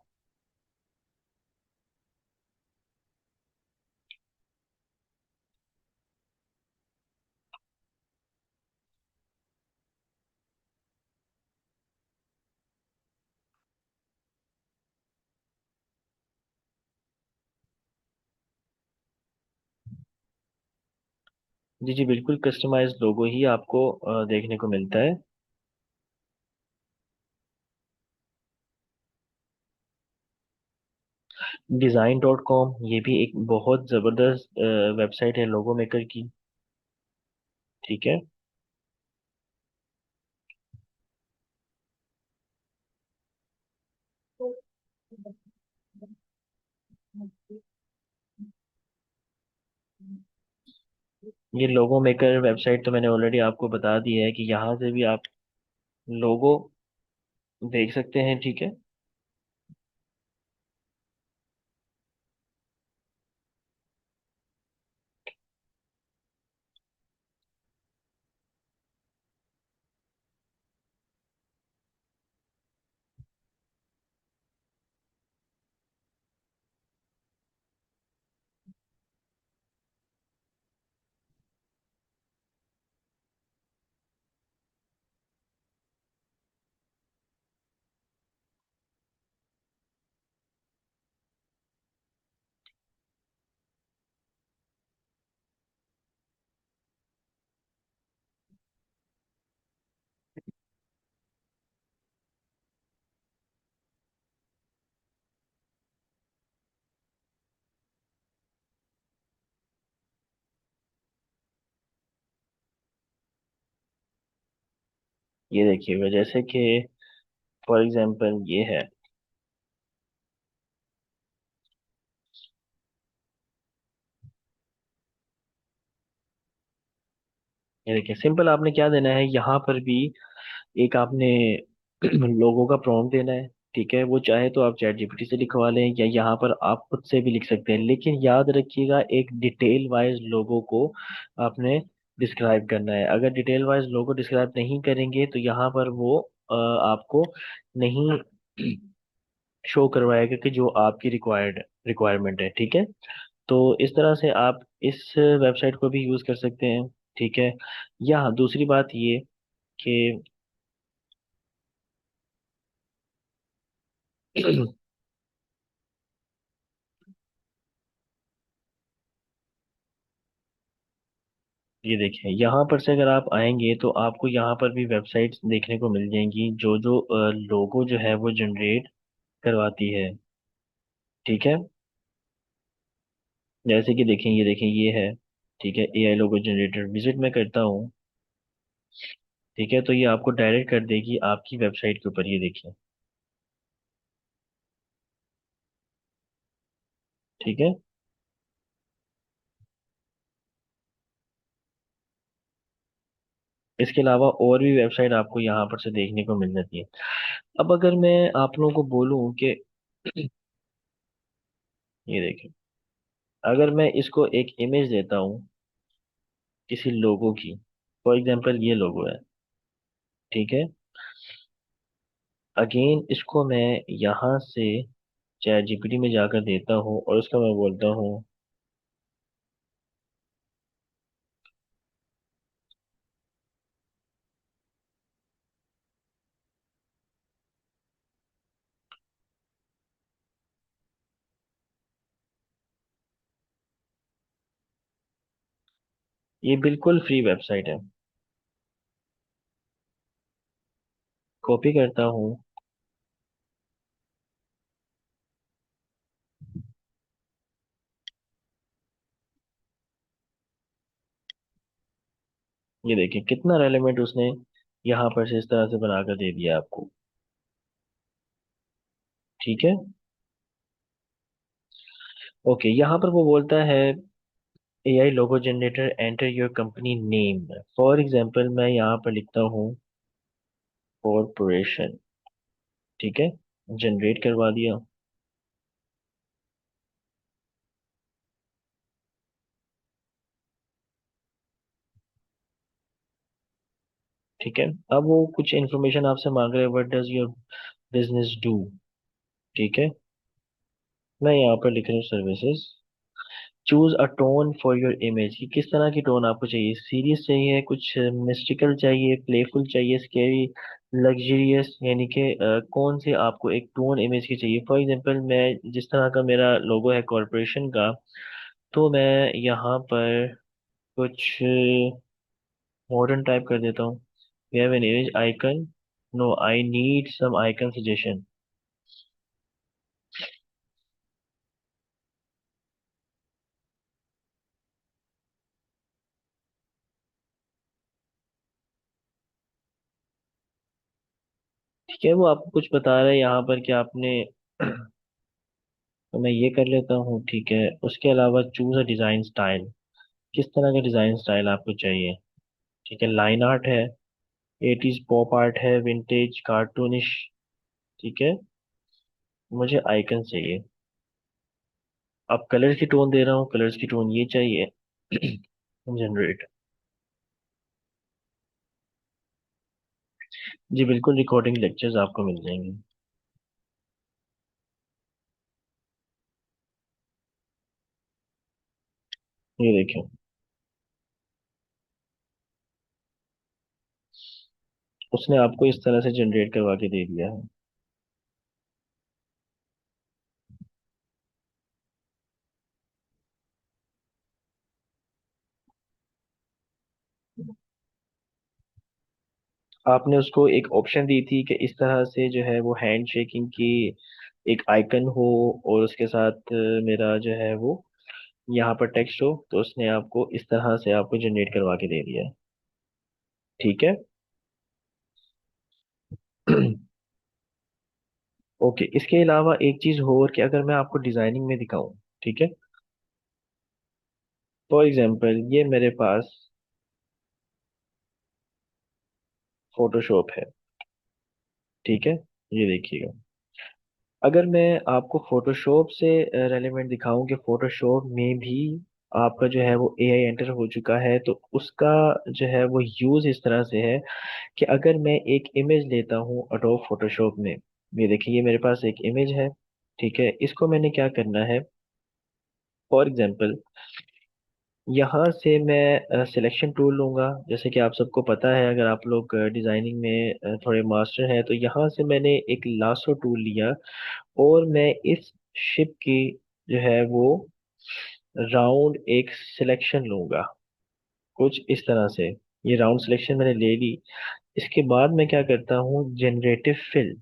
जी जी बिल्कुल, कस्टमाइज लोगो ही आपको देखने को मिलता है। design.com ये भी एक बहुत ज़बरदस्त वेबसाइट है लोगो मेकर की। ठीक है, ये लोगो मेकर वेबसाइट तो मैंने ऑलरेडी आपको बता दी है कि यहाँ से भी आप लोगो देख सकते हैं। ठीक है, ये देखिएगा जैसे कि फॉर एग्जांपल ये है। ये देखिए, सिंपल आपने क्या देना है यहाँ पर भी, एक आपने लोगों का प्रॉम्प्ट देना है। ठीक है, वो चाहे तो आप चैट जीपीटी से लिखवा लें या यहाँ पर आप खुद से भी लिख सकते हैं, लेकिन याद रखिएगा एक डिटेल वाइज लोगों को आपने डिस्क्राइब करना है। अगर डिटेल वाइज लोगो डिस्क्राइब नहीं करेंगे तो यहाँ पर वो आपको नहीं शो करवाएगा कि जो आपकी रिक्वायरमेंट है। ठीक है, तो इस तरह से आप इस वेबसाइट को भी यूज कर सकते हैं। ठीक है, या दूसरी बात ये कि ये देखिए, यहाँ पर से अगर आप आएंगे तो आपको यहाँ पर भी वेबसाइट्स देखने को मिल जाएंगी जो जो लोगो जो है वो जनरेट करवाती है। ठीक है, जैसे कि देखें, ये देखें, ये है। ठीक है, एआई लोगो जनरेटर विजिट में करता हूँ। ठीक है, तो ये आपको डायरेक्ट कर देगी आपकी वेबसाइट के ऊपर, ये देखिए। ठीक है, इसके अलावा और भी वेबसाइट आपको यहाँ पर से देखने को मिल जाती है। अब अगर मैं आप लोगों को बोलूँ कि ये देखें, अगर मैं इसको एक इमेज देता हूँ किसी लोगो की, फॉर एग्जांपल ये लोगो है। ठीक है, अगेन इसको मैं यहाँ से चैट जीपीटी में जाकर देता हूँ और उसका मैं बोलता हूँ, ये बिल्कुल फ्री वेबसाइट है। कॉपी करता हूँ। ये देखिए कितना रेलेवेंट उसने यहाँ पर से इस तरह से बनाकर दे दिया आपको। ठीक है, ओके, यहाँ पर वो बोलता है AI logo generator enter your company name. For example मैं यहाँ पर लिखता हूँ कॉरपोरेशन। ठीक है, जनरेट करवा दिया। ठीक है, अब वो कुछ इन्फॉर्मेशन आपसे मांग रहे हैं, what does your business do. ठीक है, मैं यहाँ पर लिख रहा हूँ services. Choose a tone for your image, कि किस तरह की टोन आपको चाहिए, सीरियस चाहिए, कुछ मिस्टिकल चाहिए, प्लेफुल चाहिए, स्केरी, लग्जरियस, यानी कि कौन सी आपको एक टोन इमेज की चाहिए। फॉर एग्जांपल मैं जिस तरह का मेरा लोगो है कॉरपोरेशन का, तो मैं यहाँ पर कुछ मॉडर्न टाइप कर देता हूँ। We have an image icon, no I need some icon suggestion. ठीक है, वो आपको कुछ बता रहा है यहाँ पर कि आपने तो मैं ये कर लेता हूँ। ठीक है, उसके अलावा चूज अ डिजाइन स्टाइल, किस तरह का डिजाइन स्टाइल आपको चाहिए। ठीक है, लाइन आर्ट है, एटीज पॉप आर्ट है, विंटेज कार्टूनिश। ठीक है, मुझे आइकन चाहिए। अब कलर की टोन दे रहा हूँ, कलर्स की टोन ये चाहिए। जनरेट। जी बिल्कुल, रिकॉर्डिंग लेक्चर्स आपको मिल जाएंगे। ये देखिए, उसने आपको इस तरह से जनरेट करवा के दे दिया है। आपने उसको एक ऑप्शन दी थी कि इस तरह से जो है वो हैंड शेकिंग की एक आइकन हो, और उसके साथ मेरा जो है वो यहाँ पर टेक्स्ट हो, तो उसने आपको इस तरह से आपको जनरेट करवा के दे दिया है। ठीक है। ओके, इसके अलावा एक चीज हो, और कि अगर मैं आपको डिजाइनिंग में दिखाऊं। ठीक है, फॉर एग्जांपल ये मेरे पास फोटोशॉप है। ठीक है, ये देखिएगा, अगर मैं आपको फोटोशॉप से रेलेवेंट दिखाऊं कि फोटोशॉप में भी आपका जो है वो एआई एंटर हो चुका है, तो उसका जो है वो यूज इस तरह से है कि अगर मैं एक इमेज लेता हूँ अडोब फोटोशॉप में, ये देखिए, ये मेरे पास एक इमेज है। ठीक है, इसको मैंने क्या करना है, फॉर एग्जांपल यहाँ से मैं सिलेक्शन टूल लूंगा। जैसे कि आप सबको पता है, अगर आप लोग डिजाइनिंग में थोड़े मास्टर हैं, तो यहाँ से मैंने एक लासो टूल लिया, और मैं इस शिप की जो है वो राउंड एक सिलेक्शन लूंगा, कुछ इस तरह से। ये राउंड सिलेक्शन मैंने ले ली। इसके बाद मैं क्या करता हूँ, जनरेटिव फिल।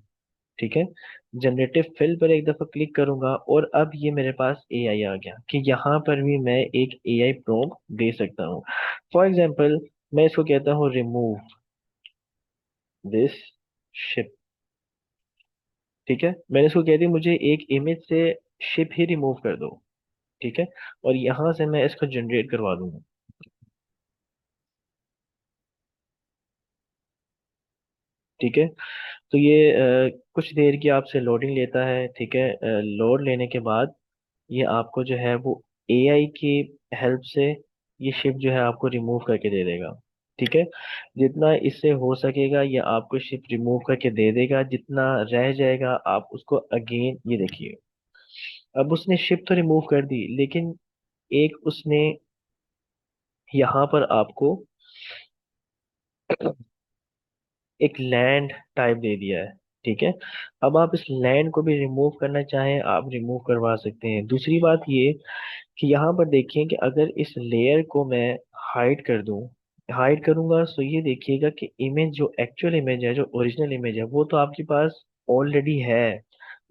ठीक है। जनरेटिव फिल पर एक दफा क्लिक करूंगा और अब ये मेरे पास एआई आ गया कि यहाँ पर भी मैं एक एआई प्रॉम्प्ट दे सकता हूँ। फॉर एग्जांपल, मैं इसको कहता हूँ रिमूव दिस शिप। ठीक है, मैंने इसको कह दिया मुझे एक इमेज से शिप ही रिमूव कर दो। ठीक है, और यहाँ से मैं इसको जनरेट करवा दूंगा। ठीक है, तो ये कुछ देर की आपसे लोडिंग लेता है। ठीक है, लोड लेने के बाद ये आपको जो है वो एआई की हेल्प से ये शिप जो है आपको रिमूव करके दे देगा। ठीक है, जितना इससे हो सकेगा ये आपको शिप रिमूव करके दे देगा, जितना रह जाएगा आप उसको अगेन, ये देखिए अब उसने शिप तो रिमूव कर दी, लेकिन एक उसने यहाँ पर आपको एक लैंड टाइप दे दिया है। ठीक है, अब आप इस लैंड को भी रिमूव करना चाहें आप रिमूव करवा सकते हैं। दूसरी बात ये कि यहाँ पर देखिए कि अगर इस लेयर को मैं हाइड कर दूं, हाइड करूंगा तो ये देखिएगा कि इमेज जो एक्चुअल इमेज है, जो ओरिजिनल इमेज है, वो तो आपके पास ऑलरेडी है,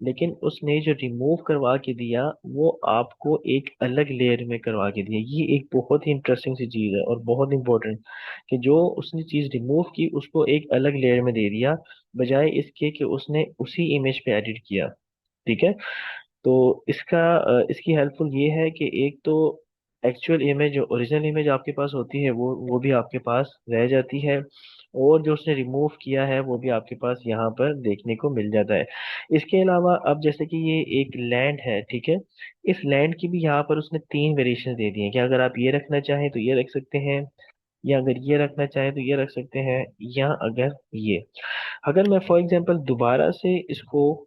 लेकिन उसने जो रिमूव करवा के दिया वो आपको एक अलग लेयर में करवा के दिया। ये एक बहुत ही इंटरेस्टिंग सी चीज है और बहुत इंपॉर्टेंट, कि जो उसने चीज रिमूव की उसको एक अलग लेयर में दे दिया, बजाय इसके कि उसने उसी इमेज पे एडिट किया। ठीक है, तो इसकी हेल्पफुल ये है कि एक तो एक्चुअल इमेज, जो ओरिजिनल इमेज आपके पास होती है वो भी आपके पास रह जाती है, और जो उसने रिमूव किया है वो भी आपके पास यहाँ पर देखने को मिल जाता है। इसके अलावा अब जैसे कि ये एक लैंड है, ठीक है, इस लैंड की भी यहाँ पर उसने तीन वेरिएशन दे दी हैं कि अगर आप ये रखना चाहें तो ये रख सकते हैं, या अगर ये रखना चाहें तो ये रख सकते हैं, या अगर ये, अगर मैं फॉर एग्जांपल दोबारा से इसको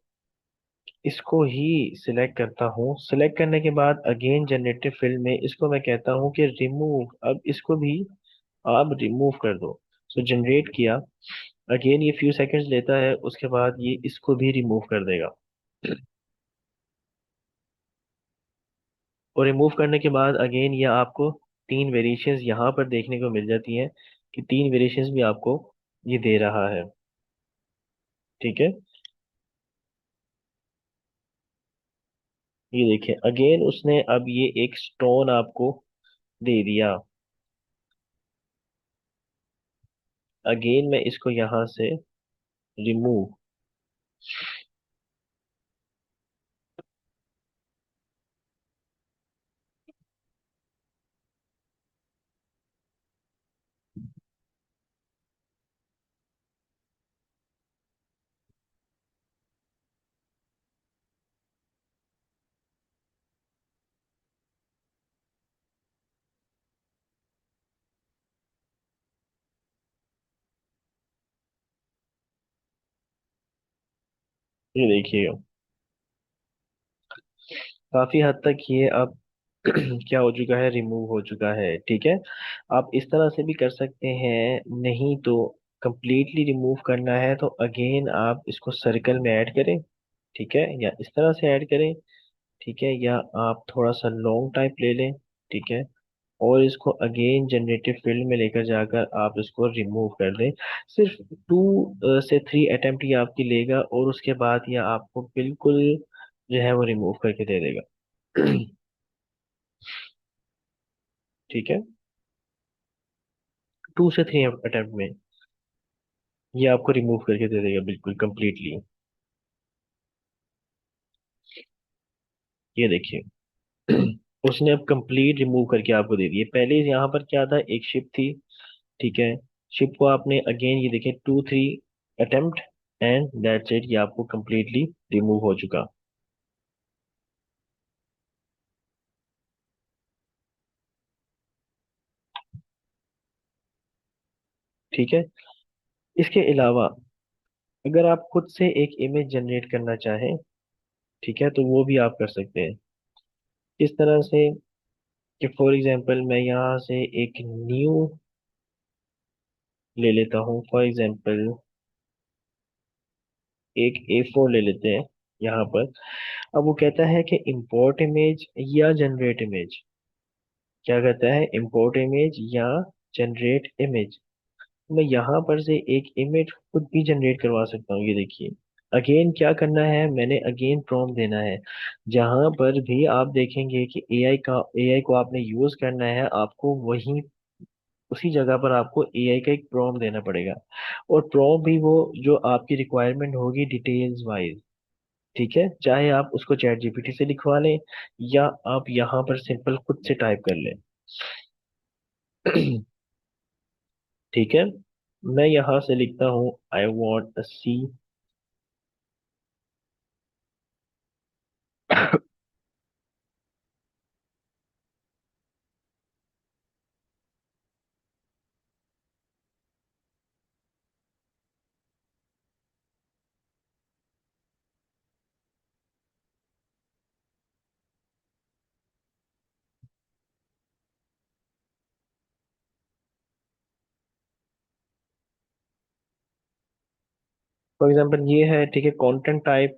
इसको ही सिलेक्ट करता हूँ, सिलेक्ट करने के बाद अगेन जनरेटिव फील्ड में इसको मैं कहता हूँ कि रिमूव, अब इसको भी आप रिमूव कर दो। सो जनरेट किया, अगेन ये फ्यू सेकंड्स लेता है, उसके बाद ये इसको भी रिमूव कर देगा। और रिमूव करने के बाद अगेन ये आपको तीन वेरिएशंस यहाँ पर देखने को मिल जाती हैं, कि तीन वेरिएशंस भी आपको ये दे रहा है। ठीक है, ये देखिए अगेन उसने अब ये एक स्टोन आपको दे दिया। अगेन मैं इसको यहाँ से रिमूव, ये देखिए काफी हद तक ये अब क्या हो चुका है, रिमूव हो चुका है। ठीक है, आप इस तरह से भी कर सकते हैं, नहीं तो कंप्लीटली रिमूव करना है तो अगेन आप इसको सर्कल में ऐड करें। ठीक है, या इस तरह से ऐड करें। ठीक है, या आप थोड़ा सा लॉन्ग टाइप ले लें। ठीक है, और इसको अगेन जनरेटिव फील्ड में लेकर जाकर आप इसको रिमूव कर दें। सिर्फ 2 से 3 अटेम्प्ट ये आपकी लेगा, और उसके बाद ये आपको बिल्कुल जो है वो रिमूव करके दे देगा। ठीक है, 2 से 3 अटेम्प्ट में ये आपको रिमूव करके दे देगा बिल्कुल कंप्लीटली। ये देखिए उसने अब कंप्लीट रिमूव करके आपको दे दिए। पहले यहाँ पर क्या था, एक शिप थी। ठीक है, शिप को आपने अगेन ये देखिए 2 3 अटेम्प्ट एंड दैट्स इट, ये आपको कंप्लीटली रिमूव हो चुका। ठीक है, इसके अलावा अगर आप खुद से एक इमेज जनरेट करना चाहें, ठीक है, तो वो भी आप कर सकते हैं। इस तरह से कि फॉर एग्जांपल मैं यहाँ से एक न्यू ले लेता हूँ, फॉर एग्जांपल एक A4 ले लेते हैं यहाँ पर। अब वो कहता है कि इंपोर्ट इमेज या जनरेट इमेज, क्या कहता है, इंपोर्ट इमेज या जनरेट इमेज। मैं यहाँ पर से एक इमेज खुद भी जनरेट करवा सकता हूँ, ये देखिए। अगेन क्या करना है, मैंने अगेन प्रॉम्प्ट देना है। जहां पर भी आप देखेंगे कि एआई को आपने यूज करना है, आपको वहीं उसी जगह पर आपको एआई का एक प्रॉम्प्ट देना पड़ेगा। और प्रॉम्प्ट भी वो जो आपकी रिक्वायरमेंट होगी डिटेल्स वाइज। ठीक है, चाहे आप उसको चैट जीपीटी से लिखवा लें या आप यहाँ पर सिंपल खुद से टाइप कर लें। ठीक है, मैं यहाँ से लिखता हूँ I want a sea. For example ये है, ठीक है, कंटेंट टाइप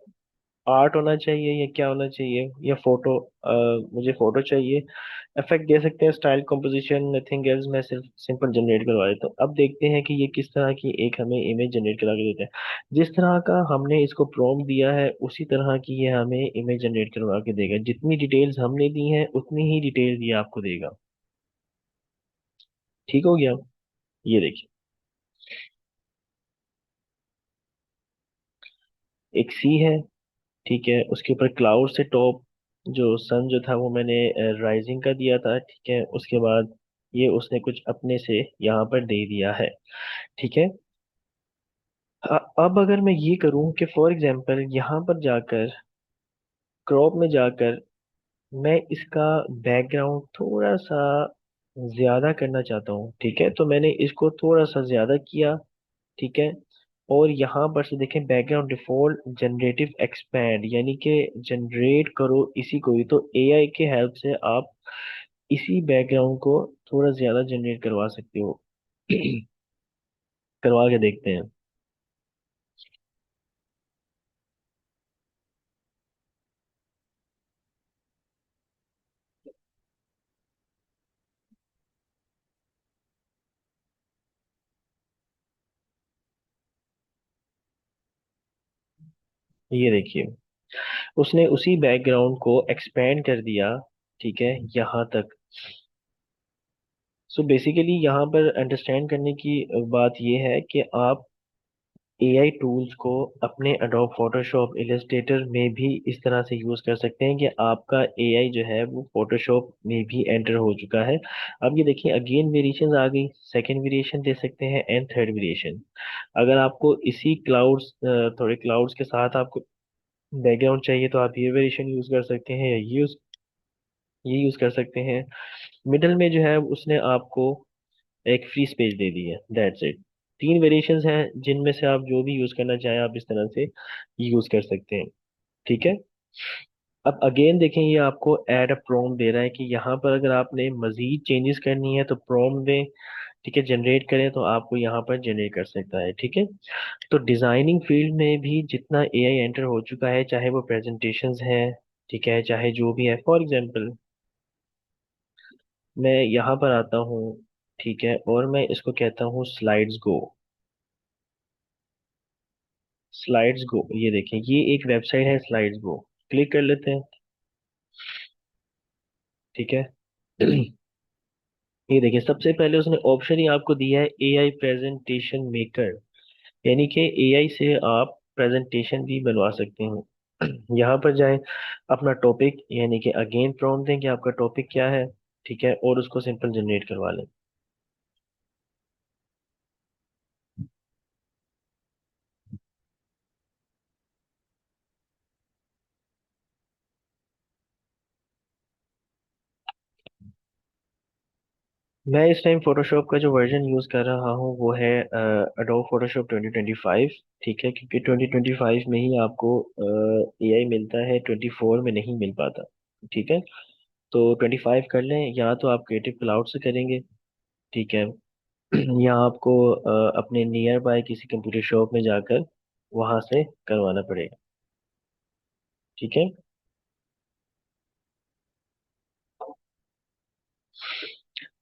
आर्ट होना चाहिए या क्या होना चाहिए, या फोटो, मुझे फोटो चाहिए। इफेक्ट दे सकते हैं, स्टाइल कंपोजिशन, नथिंग एल्स। मैं सिर्फ सिंपल जनरेट करवा देता हूँ। अब देखते हैं कि ये किस तरह की एक हमें इमेज जनरेट करा के देता है। जिस तरह का हमने इसको प्रॉम्प्ट दिया है उसी तरह की ये हमें इमेज जनरेट करवा के देगा। जितनी डिटेल्स हमने दी हैं उतनी ही डिटेल्स ये आपको देगा। ठीक हो गया। ये देखिए, एक सी है, ठीक है, उसके ऊपर क्लाउड से टॉप जो सन जो था वो मैंने राइजिंग का दिया था। ठीक है, उसके बाद ये उसने कुछ अपने से यहाँ पर दे दिया है। ठीक है, अब अगर मैं ये करूं कि फॉर एग्जांपल यहाँ पर जाकर क्रॉप में जाकर मैं इसका बैकग्राउंड थोड़ा सा ज्यादा करना चाहता हूँ। ठीक है, तो मैंने इसको थोड़ा सा ज्यादा किया। ठीक है, और यहाँ पर से देखें बैकग्राउंड डिफॉल्ट जनरेटिव एक्सपैंड, यानी कि जनरेट करो इसी को ही। तो एआई के हेल्प से आप इसी बैकग्राउंड को थोड़ा ज्यादा जनरेट करवा सकते हो। करवा के देखते हैं। ये देखिए, उसने उसी बैकग्राउंड को एक्सपेंड कर दिया। ठीक है, यहाँ तक। सो बेसिकली यहाँ पर अंडरस्टैंड करने की बात यह है कि आप एआई टूल्स को अपने अडोब फोटोशॉप इलस्ट्रेटर में भी इस तरह से यूज कर सकते हैं कि आपका एआई जो है वो फोटोशॉप में भी एंटर हो चुका है। अब ये देखिए, अगेन वेरिएशन आ गई, सेकंड वेरिएशन दे सकते हैं एंड थर्ड वेरिएशन। अगर आपको इसी क्लाउड्स, थोड़े क्लाउड्स के साथ आपको बैकग्राउंड चाहिए तो आप ये वेरिएशन यूज कर सकते हैं, या ये यूज कर सकते हैं। मिडल में जो है उसने आपको एक फ्री स्पेस दे दी है, दैट्स इट। तीन वेरिएशंस हैं जिनमें से आप जो भी यूज करना चाहें आप इस तरह से यूज कर सकते हैं। ठीक है, अब अगेन देखें, ये आपको ऐड अ प्रॉम्प्ट दे रहा है कि यहाँ पर अगर आपने मजीद चेंजेस करनी है तो प्रॉम्प्ट में, ठीक है, जनरेट करें तो आपको यहाँ पर जनरेट कर सकता है। ठीक है, तो डिजाइनिंग फील्ड में भी जितना एआई एंटर हो चुका है, चाहे वो प्रेजेंटेशंस है, ठीक है, चाहे जो भी है। फॉर एग्जांपल मैं यहाँ पर आता हूँ, ठीक है, और मैं इसको कहता हूँ स्लाइड्स गो। स्लाइड्स गो, ये देखें, ये एक वेबसाइट है स्लाइड्स गो। क्लिक कर लेते हैं। ठीक है। ये देखिए, सबसे पहले उसने ऑप्शन ही आपको दिया है एआई प्रेजेंटेशन मेकर, यानी कि एआई से आप प्रेजेंटेशन भी बनवा सकते हैं। यहाँ पर जाएं, अपना टॉपिक यानी कि अगेन प्रॉम्प्ट दें कि आपका टॉपिक क्या है। ठीक है, और उसको सिंपल जनरेट करवा लें। मैं इस टाइम फोटोशॉप का जो वर्जन यूज़ कर रहा हूँ वो है अडोब फोटोशॉप 2025। ठीक है, क्योंकि 2025 में ही आपको एआई मिलता है, 24 में नहीं मिल पाता। ठीक है, तो 25 कर लें, या तो आप क्रिएटिव क्लाउड से करेंगे। ठीक है, या आपको अपने नियर बाय किसी कंप्यूटर शॉप में जाकर वहां से करवाना पड़ेगा। ठीक है,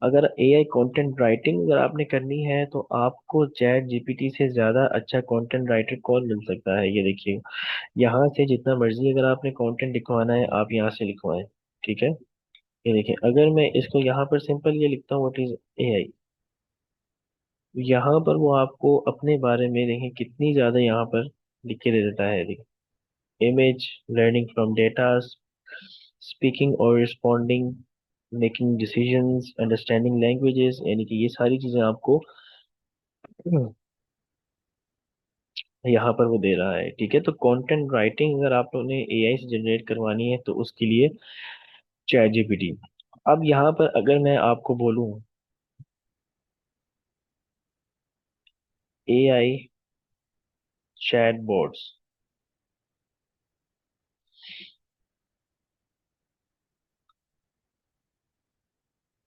अगर एआई कंटेंट राइटिंग अगर आपने करनी है तो आपको चैट जीपीटी से ज्यादा अच्छा कंटेंट राइटर कौन मिल सकता है, ये देखिए। यहाँ से जितना मर्जी अगर आपने कंटेंट लिखवाना है आप यहाँ से लिखवाएं। ठीक है। ये देखिए, अगर मैं इसको यहाँ पर सिंपल ये लिखता हूँ व्हाट इज एआई, यहाँ पर वो आपको अपने बारे में देखिए कितनी ज्यादा यहाँ पर लिख के दे देता है। देखिए, image, learning from data, speaking और responding, making decisions, understanding languages, यानी कि ये सारी चीजें आपको यहाँ पर वो दे रहा है। ठीक है। तो कंटेंट राइटिंग अगर आप लोगों ने एआई से जनरेट करवानी है तो उसके लिए चैट जीपीटी। अब यहाँ पर अगर मैं आपको बोलूँ एआई चैटबॉट्स,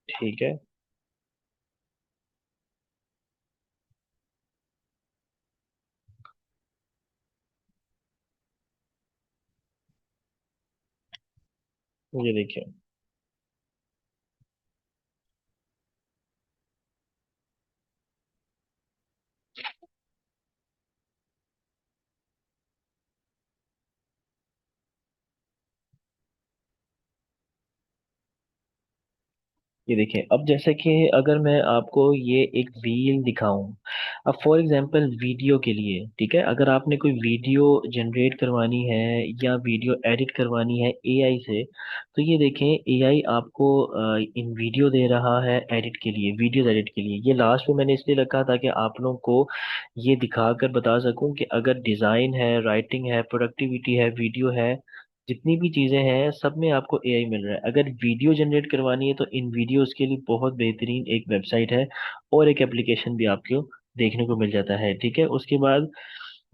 ठीक है, ये देखिए। ये देखिए, अब जैसे कि अगर मैं आपको ये एक रील दिखाऊं, अब फॉर एग्जांपल वीडियो के लिए, ठीक है, अगर आपने कोई वीडियो जनरेट करवानी है या वीडियो एडिट करवानी है एआई से, तो ये देखें एआई आपको इन वीडियो दे रहा है एडिट के लिए, वीडियो एडिट के लिए। ये लास्ट में मैंने इसलिए रखा ताकि आप लोगों को ये दिखाकर बता सकूं कि अगर डिजाइन है, राइटिंग है, प्रोडक्टिविटी है, वीडियो है, जितनी भी चीजें हैं सब में आपको एआई मिल रहा है। अगर वीडियो जनरेट करवानी है तो इन वीडियोस के लिए बहुत बेहतरीन एक वेबसाइट है और एक एप्लीकेशन भी आपको देखने को मिल जाता है। ठीक है। उसके बाद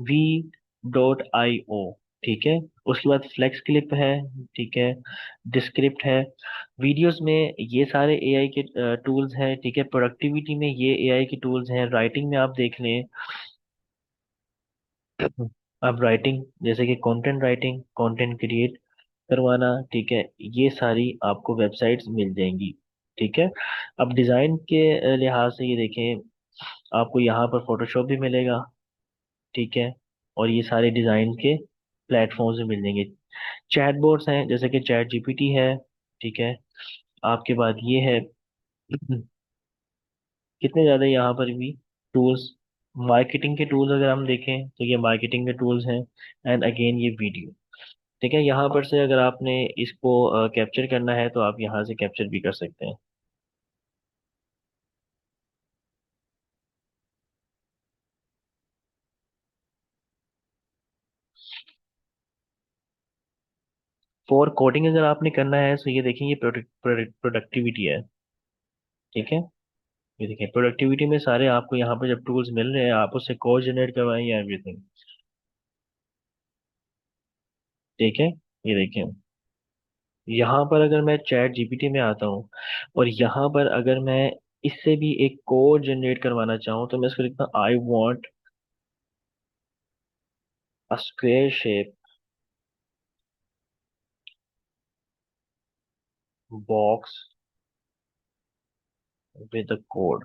V.io, ठीक है। उसके बाद फ्लेक्स क्लिप है, ठीक है, डिस्क्रिप्ट है। वीडियोस में ये सारे एआई के टूल्स हैं। ठीक है। प्रोडक्टिविटी में ये एआई के टूल्स हैं। राइटिंग में आप देख लें, अब राइटिंग जैसे कि कंटेंट राइटिंग, कंटेंट क्रिएट करवाना, ठीक है, ये सारी आपको वेबसाइट्स मिल जाएंगी। ठीक है। अब डिज़ाइन के लिहाज से ये देखें, आपको यहाँ पर फोटोशॉप भी मिलेगा, ठीक है, और ये सारे डिज़ाइन के प्लेटफॉर्म्स भी मिल जाएंगे। चैटबॉट्स हैं जैसे कि चैट जीपीटी है, ठीक है। आपके बाद ये है कितने ज़्यादा यहाँ पर भी टूल्स, मार्केटिंग के टूल्स अगर हम देखें तो ये मार्केटिंग के टूल्स हैं। एंड अगेन ये वीडियो, ठीक है, यहाँ पर से अगर आपने इसको कैप्चर करना है तो आप यहाँ से कैप्चर भी कर सकते हैं। फॉर कोडिंग अगर आपने करना है तो ये देखिए, ये प्रोडक्टिविटी है, ठीक है। ये देखिए, प्रोडक्टिविटी में सारे आपको यहाँ पर जब टूल्स मिल रहे हैं आप उससे कोड जनरेट करवाएं या एवरीथिंग। ठीक है। ये देखिए, यहाँ पर अगर मैं चैट जीपीटी में आता हूँ और यहाँ पर अगर मैं इससे भी एक कोड जनरेट करवाना चाहूँ तो मैं इसको लिखता हूँ I want a square shape box with a code,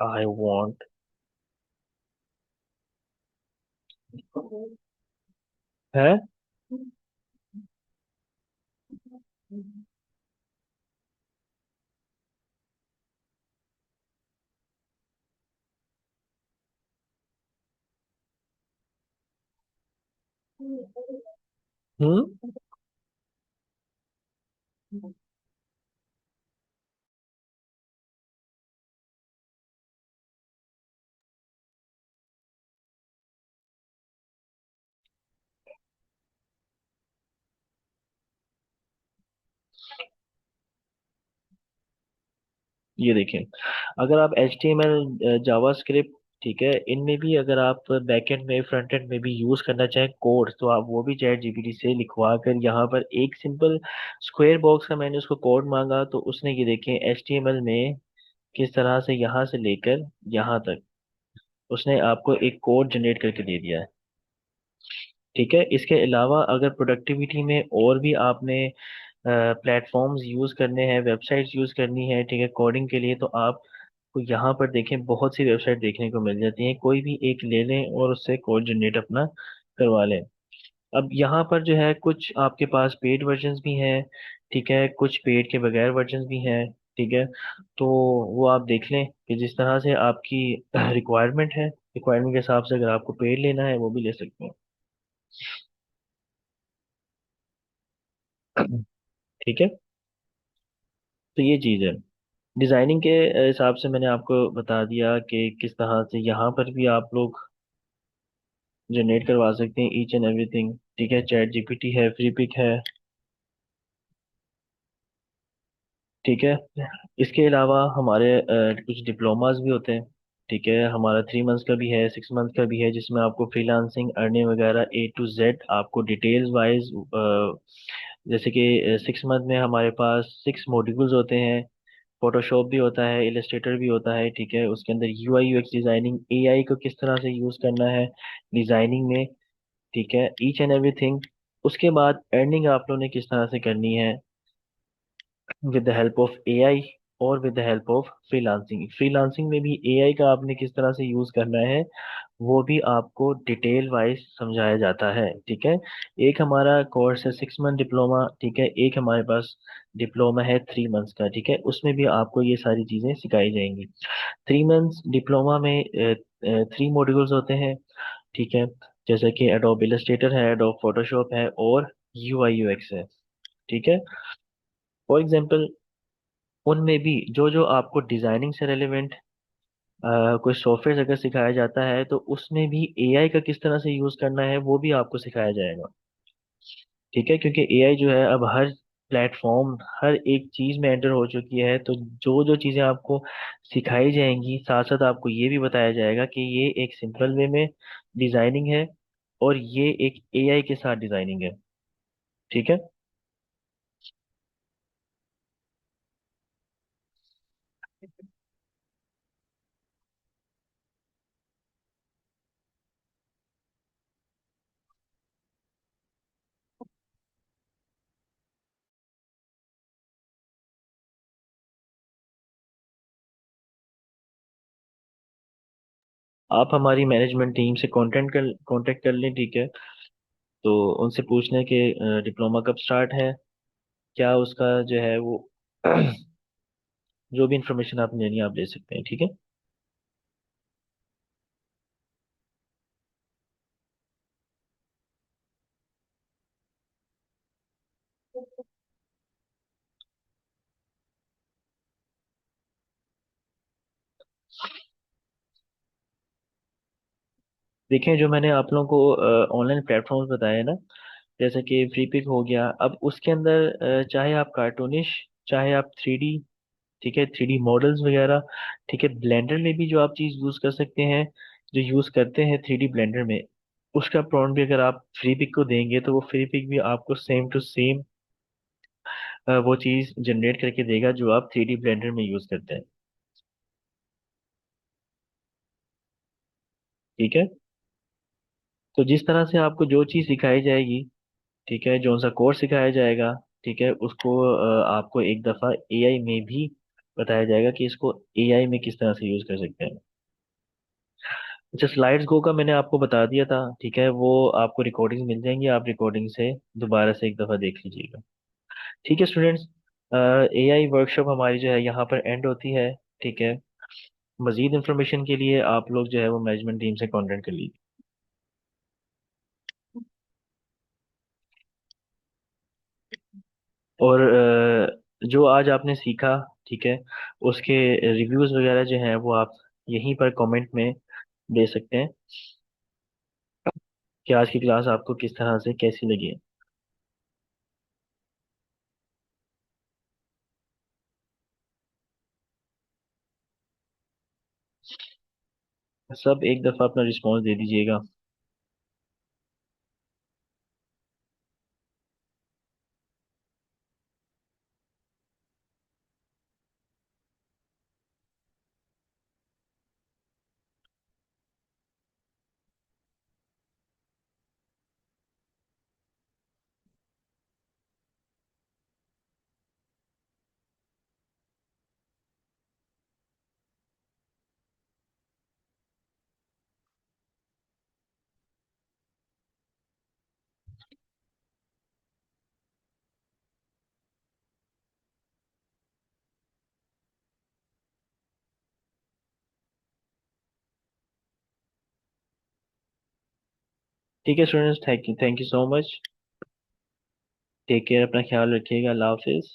I want है। हम्म। ये देखिए, अगर आप एच टी एम एल, जावा स्क्रिप्ट, ठीक है, इनमें भी अगर आप बैकएंड में फ्रंट एंड में भी यूज करना चाहें कोड तो आप वो भी चैट जीपीटी से लिखवा कर यहाँ पर एक सिंपल स्क्वायर बॉक्स का मैंने उसको कोड मांगा तो उसने ये देखें एच टी एम एल में किस तरह से यहाँ से लेकर यहाँ तक उसने आपको एक कोड जनरेट करके दे दिया है। ठीक है, इसके अलावा अगर प्रोडक्टिविटी में और भी आपने प्लेटफॉर्म्स यूज़ करने हैं, वेबसाइट्स यूज़ करनी है, ठीक है, कोडिंग के लिए, तो आपको यहाँ पर देखें बहुत सी वेबसाइट देखने को मिल जाती हैं, कोई भी एक ले लें और उससे कोड जनरेट अपना करवा लें। अब यहाँ पर जो है कुछ आपके पास पेड वर्जन्स भी हैं, ठीक है, कुछ पेड के बगैर वर्जन्स भी हैं, ठीक है। तो वो आप देख लें कि जिस तरह से आपकी रिक्वायरमेंट है, रिक्वायरमेंट के हिसाब से अगर आपको पेड लेना है वो भी ले सकते हैं। ठीक है, तो ये चीज़ है। डिजाइनिंग के हिसाब से मैंने आपको बता दिया कि किस तरह से यहाँ पर भी आप लोग जनरेट करवा सकते हैं ईच एंड एवरीथिंग, ठीक है, चैट जीपीटी है, फ्री पिक है, ठीक है। इसके अलावा हमारे कुछ डिप्लोमास भी होते हैं, ठीक है, हमारा 3 मंथ्स का भी है, 6 मंथ का भी है, जिसमें आपको फ्रीलांसिंग अर्निंग वगैरह A to Z आपको डिटेल्स वाइज, जैसे कि 6 मंथ में हमारे पास 6 मॉड्यूल्स होते हैं, फोटोशॉप भी होता है, इलस्ट्रेटर भी होता है, ठीक है, उसके अंदर UI UX डिजाइनिंग, AI को किस तरह से यूज करना है डिजाइनिंग में, ठीक है, ईच एंड एवरीथिंग। उसके बाद अर्निंग आप लोगों ने किस तरह से करनी है with the help of AI और with the help of freelancing. Freelancing में भी AI का आपने किस तरह से यूज करना है वो भी आपको डिटेल वाइज समझाया जाता है, ठीक है। एक हमारा कोर्स है 6 मंथ डिप्लोमा, ठीक है, एक हमारे पास डिप्लोमा है 3 मंथ्स का, ठीक है, उसमें भी आपको ये सारी चीजें सिखाई जाएंगी। 3 मंथ्स डिप्लोमा में 3 मॉड्यूल्स होते हैं, ठीक है, जैसे कि एडोब इलस्ट्रेटर है, एडोब फोटोशॉप है और UI UX है, ठीक है। फॉर एग्जांपल उनमें भी जो जो आपको डिजाइनिंग से रेलेवेंट कोई सॉफ्टवेयर अगर सिखाया जाता है तो उसमें भी AI का किस तरह से यूज करना है वो भी आपको सिखाया जाएगा, ठीक है, क्योंकि AI जो है अब हर प्लेटफॉर्म, हर एक चीज में एंटर हो चुकी है, तो जो जो चीजें आपको सिखाई जाएंगी साथ साथ आपको ये भी बताया जाएगा कि ये एक सिंपल वे में डिजाइनिंग है और ये एक AI के साथ डिजाइनिंग है, ठीक है। आप हमारी मैनेजमेंट टीम से कांटेक्ट कर लें, ठीक है, तो उनसे पूछ लें कि डिप्लोमा कब स्टार्ट है, क्या उसका जो है वो जो भी इंफॉर्मेशन आप लेनी है आप ले सकते हैं, ठीक है। देखिए, जो मैंने आप लोगों को ऑनलाइन प्लेटफॉर्म्स बताए ना, जैसे कि फ्री पिक हो गया, अब उसके अंदर चाहे आप कार्टूनिश, चाहे आप 3D, ठीक है, 3D मॉडल्स वगैरह, ठीक है, ब्लेंडर में भी जो आप चीज़ यूज़ कर सकते हैं, जो यूज़ करते हैं 3D ब्लेंडर में, उसका प्रॉम्प्ट भी अगर आप फ्री पिक को देंगे तो वो फ्री पिक भी आपको सेम टू सेम वो चीज़ जनरेट करके देगा जो आप 3D ब्लेंडर में यूज़ करते हैं, ठीक है। तो जिस तरह से आपको जो चीज़ सिखाई जाएगी, ठीक है, जो सा कोर्स सिखाया जाएगा, ठीक है, उसको आपको एक दफ़ा AI में भी बताया जाएगा कि इसको AI में किस तरह से यूज़ कर सकते हैं। अच्छा, स्लाइड्स गो का मैंने आपको बता दिया था, ठीक है, वो आपको रिकॉर्डिंग मिल जाएंगी, आप रिकॉर्डिंग से दोबारा से एक दफ़ा देख लीजिएगा, ठीक है स्टूडेंट्स। AI वर्कशॉप हमारी जो है यहाँ पर एंड होती है, ठीक है। मज़ीद इन्फॉर्मेशन के लिए आप लोग जो है वो मैनेजमेंट टीम से कॉन्टेक्ट कर लीजिए। और जो आज आपने सीखा, ठीक है, उसके रिव्यूज़ वगैरह जो हैं वो आप यहीं पर कमेंट में दे सकते हैं कि आज की क्लास आपको किस तरह से कैसी लगी है। सब एक दफ़ा अपना रिस्पॉन्स दे दीजिएगा। ठीक है students, thank you so much. Take care, अपना ख्याल रखिएगा, अल्लाह हाफिज।